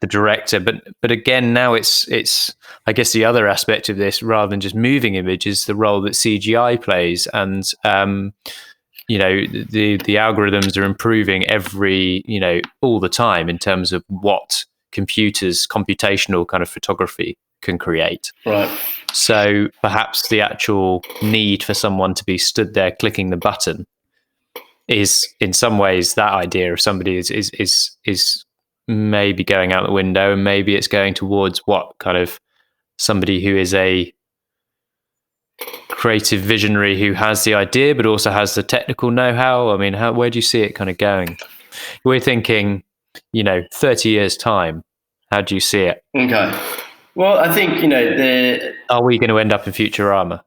A: the director, but again, now it's I guess the other aspect of this, rather than just moving image, is the role that CGI plays, and the algorithms are improving all the time in terms of what computational kind of photography can create.
C: Right.
A: So perhaps the actual need for someone to be stood there clicking the button is, in some ways, that idea of somebody is maybe going out the window, and maybe it's going towards what kind of somebody who is a creative visionary who has the idea but also has the technical know-how. I mean, where do you see it kind of going? We're thinking, 30 years time. How do you see it?
C: Okay. Well, I think,
A: are we going to end up in Futurama?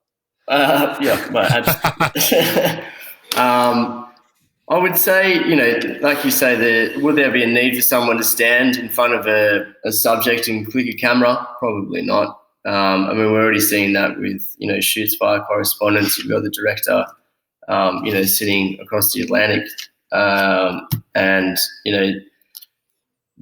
C: Yeah, well, I would say, like you say, would there be a need for someone to stand in front of a subject and click a camera? Probably not. I mean, we're already seeing that with, shoots via correspondence. You've got the director, sitting across the Atlantic And,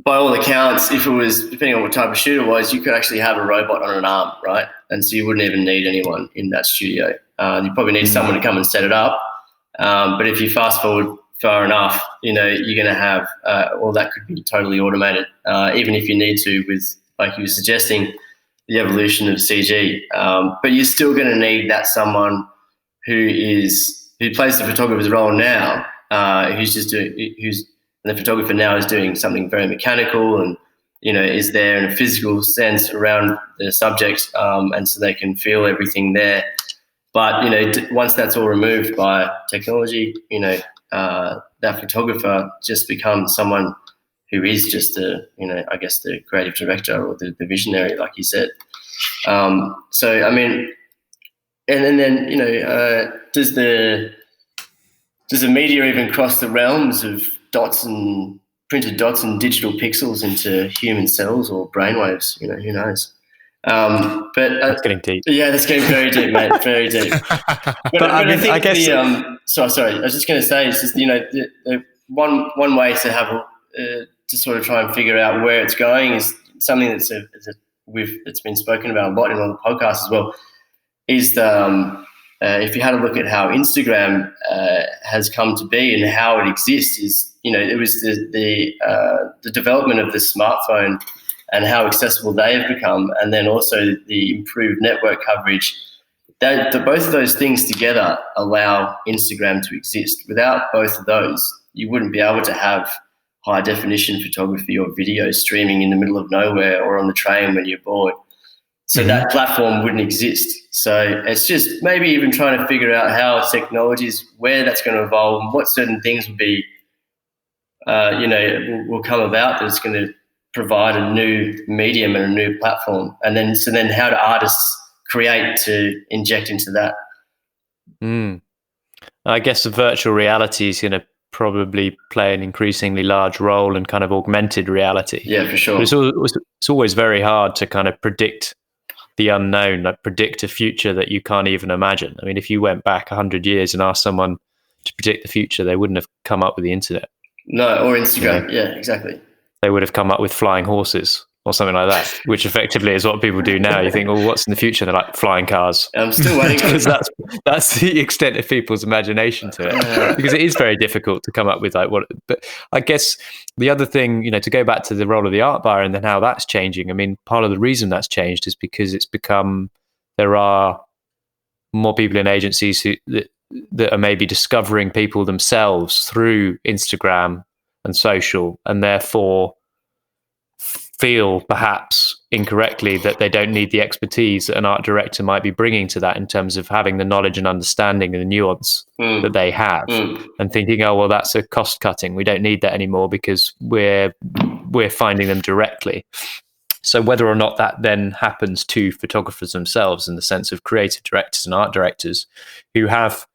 C: by all accounts, if it was, depending on what type of shoot it was, you could actually have a robot on an arm, right? And so you wouldn't even need anyone in that studio. You probably need someone to come and set it up. But if you fast forward far enough, you're going to have, that could be totally automated, even if you need to with, like you were suggesting, the evolution of CG. But you're still going to need that someone who plays the photographer's role now, and the photographer now is doing something very mechanical and, is there in a physical sense around the subject, and so they can feel everything there. But, once that's all removed by technology, that photographer just becomes someone who is just the creative director or the visionary, like you said. So, I mean, and then, does the media even cross the realms of printed dots and digital pixels into human cells or brainwaves? Who knows? But
A: that's getting deep.
C: Yeah, that's getting very deep, mate. Very deep. But I guess sorry. I was just going to say, it's just the one way to have to sort of try and figure out where it's going is something that's been spoken about a lot in all the podcasts as well. Is if you had a look at how Instagram has come to be and how it exists, it was the development of the smartphone and how accessible they have become, and then also the improved network coverage. Both of those things together allow Instagram to exist. Without both of those, you wouldn't be able to have high definition photography or video streaming in the middle of nowhere or on the train when you're bored. So that platform wouldn't exist. So it's just maybe even trying to figure out how technologies, where that's going to evolve, and what certain things will be, will come about that's going to provide a new medium and a new platform. And then how do artists create to inject into that?
A: I guess the virtual reality is going to probably play an increasingly large role in kind of augmented reality.
C: Yeah, for sure.
A: But it's always very hard to kind of predict the unknown, like predict a future that you can't even imagine. I mean, if you went back 100 years and asked someone to predict the future, they wouldn't have come up with the internet.
C: No, or Instagram. Yeah, exactly.
A: They would have come up with flying horses or something like that, which effectively is what people do now. You think, well, what's in the future? They're like flying cars.
C: I'm still waiting
A: because that's the extent of people's imagination to it. Because it is very difficult to come up with like what. But I guess the other thing, to go back to the role of the art buyer and then how that's changing. I mean, part of the reason that's changed is because there are more people in agencies that are maybe discovering people themselves through Instagram and social, and therefore feel perhaps incorrectly that they don't need the expertise that an art director might be bringing to that in terms of having the knowledge and understanding and the nuance that they have, and thinking, oh, well, that's a cost cutting. We don't need that anymore because we're finding them directly. So whether or not that then happens to photographers themselves in the sense of creative directors and art directors who have,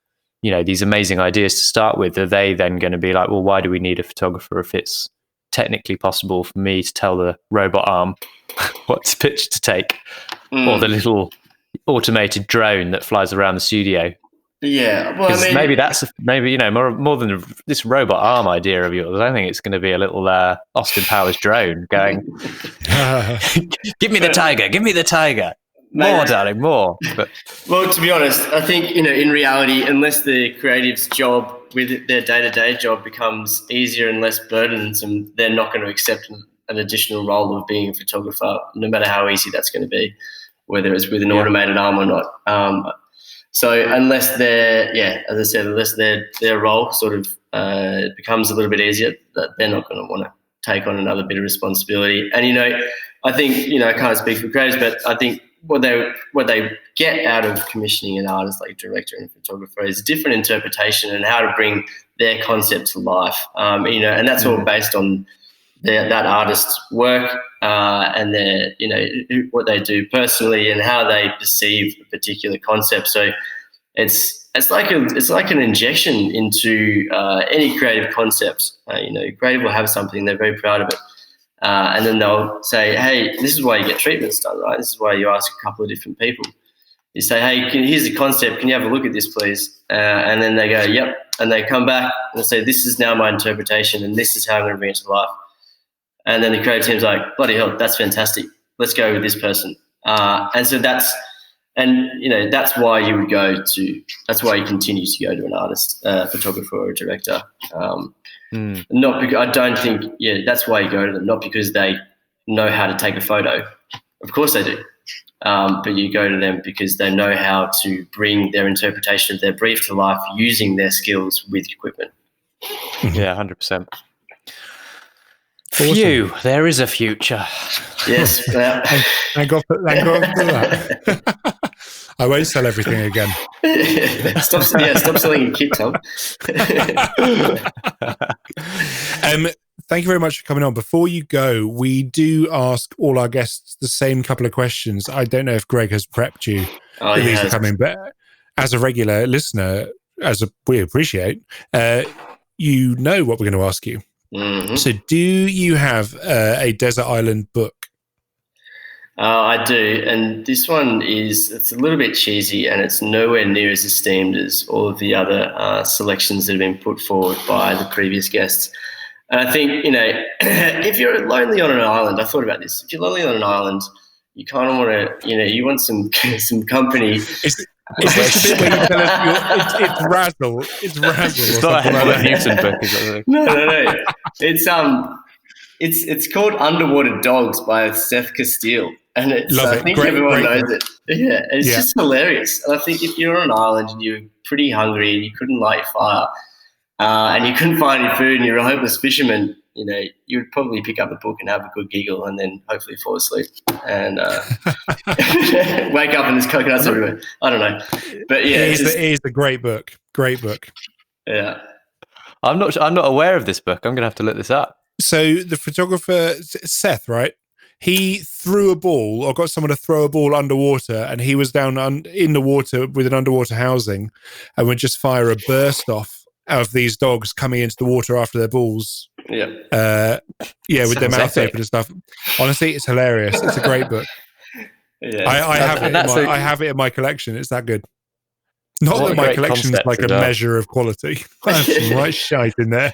A: these amazing ideas to start with, are they then going to be like, well, why do we need a photographer if it's technically possible for me to tell the robot arm what picture to take, or the little automated drone that flies around the studio?
C: Yeah, well, I mean,
A: maybe more than this robot arm idea of yours. I think it's going to be a little Austin Powers drone going, "Give me the tiger, give me the tiger." More, darling, more. But,
C: well, to be honest, I think, in reality, unless the creative's job with their day-to-day job becomes easier and less burdensome, they're not going to accept an additional role of being a photographer, no matter how easy that's going to be, whether it's with an automated arm or not. So unless as I said, unless their role sort of becomes a little bit easier, that they're not going to want to take on another bit of responsibility. And, I think, I can't speak for creators, but I think what they get out of commissioning an artist like director and photographer is a different interpretation and how to bring their concept to life. And that's all based on that artist's work and their, what they do personally and how they perceive a particular concept. So it's like an injection into any creative concepts. Creative will have something, they're very proud of it. And then they'll say, hey, this is why you get treatments done, right? This is why you ask a couple of different people. You say, hey, here's the concept. Can you have a look at this, please? And then they go, yep. And they come back and they say, this is now my interpretation and this is how I'm going to bring it to life. And then the creative team's like, bloody hell, that's fantastic. Let's go with this person. And so that's why you would that's why you continue to go to an artist, photographer or a director. Not because, I don't think, that's why you go to them, not because they know how to take a photo. Of course they do. But you go to them because they know how to bring their interpretation of their brief to life using their skills with equipment.
A: Yeah, 100%. Phew, there is a future.
C: Yes.
B: Thank God for that. I won't sell everything again.
C: Stop selling your kit, Tom.
B: Thank you very much for coming on. Before you go, we do ask all our guests the same couple of questions. I don't know if Greg has prepped you. These are coming, but as a regular listener, we appreciate, you know what we're going to ask you. Mm-hmm. So do you have a desert island book?
C: I do, and this one it's a little bit cheesy and it's nowhere near as esteemed as all of the other selections that have been put forward by the previous guests. And I think, if you're lonely on an island, I thought about this. If you're lonely on an island, you kind of want to, you want some company.
B: Is this the bit where you tell us it's Razzle? It's Razzle.
A: It's not a Helen Newton book, is it?
C: No. It's called Underwater Dogs by Seth Castile. And I think everyone knows it. Yeah, it's just hilarious. And I think if you're on an island and you're pretty hungry and you couldn't light a fire, and you couldn't find any food and you're a hopeless fisherman, you would probably pick up a book and have a good giggle and then hopefully fall asleep and wake up and there's coconuts everywhere. I don't know. But yeah.
B: It is a great book. Great book.
C: Yeah.
A: I'm not aware of this book. I'm going to have to look this up.
B: So the photographer, Seth, right? He threw a ball or got someone to throw a ball underwater and he was down in the water with an underwater housing and would just fire a burst off out of these dogs coming into the water after their balls.
C: Yeah.
B: With their mouth open and stuff. Honestly, it's hilarious. It's a great book.
C: Yeah.
B: I have it in my collection. It's that good. Not that my collection is like a measure of quality. I have some right shite in there.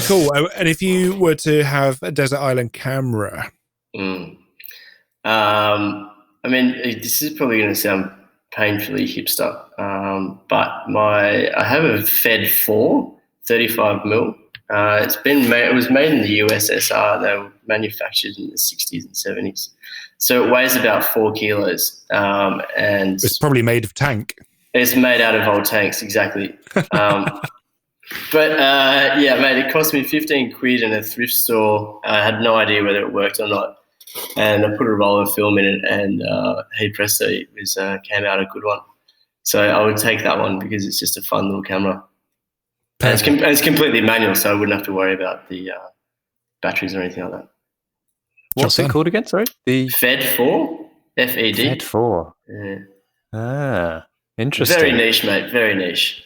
B: Cool. And if you were to have a desert island camera?
C: This is probably going to sound painfully hipster, but I have a Fed 4 35mm. It was made in the USSR. They were manufactured in the 60s and 70s. So it weighs about 4 kilos. And
B: it's probably made of tank.
C: It's made out of old tanks, exactly. But mate, it cost me 15 quid in a thrift store. I had no idea whether it worked or not. And I put a roll of film in it and hey presto, it came out a good one. So I would take that one because it's just a fun little camera. And it's completely manual, so I wouldn't have to worry about the batteries or anything like that.
A: What's it called again? Sorry? The
C: Fed 4? FED.
A: Fed 4.
C: Yeah.
A: Ah, interesting.
C: Very niche, mate. Very niche.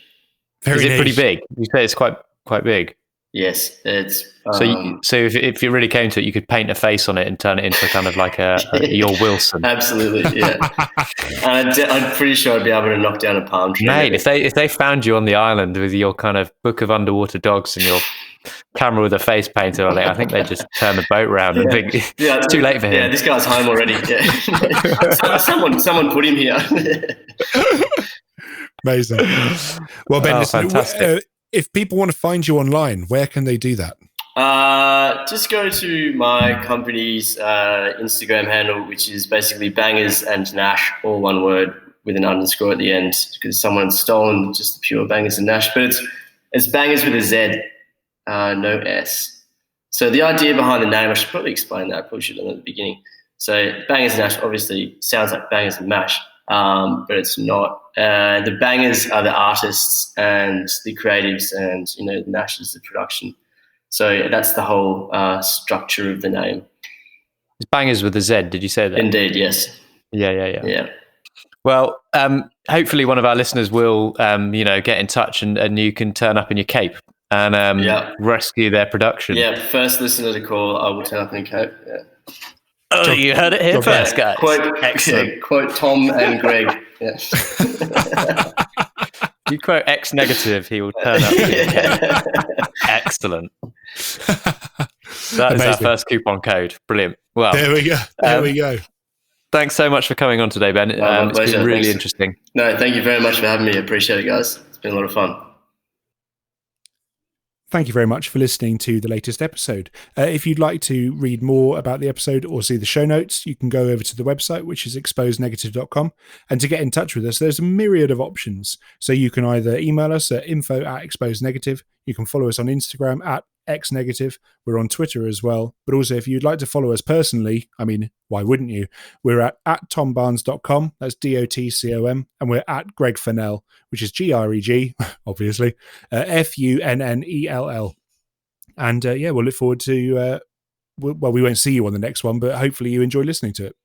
A: Is it pretty big? You say it's quite big.
C: Yes, it's.
A: So if you really came to it, you could paint a face on it and turn it into kind of like a your Wilson.
C: Absolutely, yeah. I'm pretty sure I'd be able to knock down a palm tree.
A: Mate, if they found you on the island with your kind of book of underwater dogs and your camera with a face painted on it, I think they'd just turn the boat round and think it's too late for him.
C: Yeah, this guy's home already. Yeah. someone put him here.
B: Amazing. Well, Ben, listen, if people want to find you online, where can they do that?
C: Just go to my company's Instagram handle, which is basically Bangerz and Nash, all one word with an underscore at the end, because someone's stolen just the pure Bangerz and Nash. But it's Bangerz with a Z, no S. So the idea behind the name, I should probably explain that. I probably should have done at the beginning. So Bangerz and Nash obviously sounds like Bangers and Mash, but it's not. The bangers are the artists and the creatives, and the Nash is the production. So that's the whole structure of the name.
A: It's Bangerz with a Z. Did you say that?
C: Indeed, yes.
A: Yeah. Well, hopefully one of our listeners will, get in touch and you can turn up in your cape and rescue their production.
C: Yeah, first listener to call, I will turn up in a cape. Yeah.
A: Oh, you heard it here first, guys.
C: Excellent. Quote Tom and Greg. Yeah.
A: You quote X negative, he will turn up. Excellent. That is our first coupon code. Brilliant. Well,
B: there we go. There we go.
A: Thanks so much for coming on today, Ben. It's been really interesting.
C: No, thank you very much for having me. I appreciate it, guys. It's been a lot of fun.
B: Thank you very much for listening to the latest episode. If you'd like to read more about the episode or see the show notes, you can go over to the website, which is exposednegative.com. And to get in touch with us, there's a myriad of options. So you can either email us at info@exposednegative. You can follow us on Instagram at xnegative. We're on Twitter as well. But also, if you'd like to follow us personally, I mean, why wouldn't you? We're at tombarnes.com. That's DOTCOM. And we're at Greg Fennell, which is GREG, obviously, FUNNELL. And we'll look forward to, we won't see you on the next one, but hopefully you enjoy listening to it.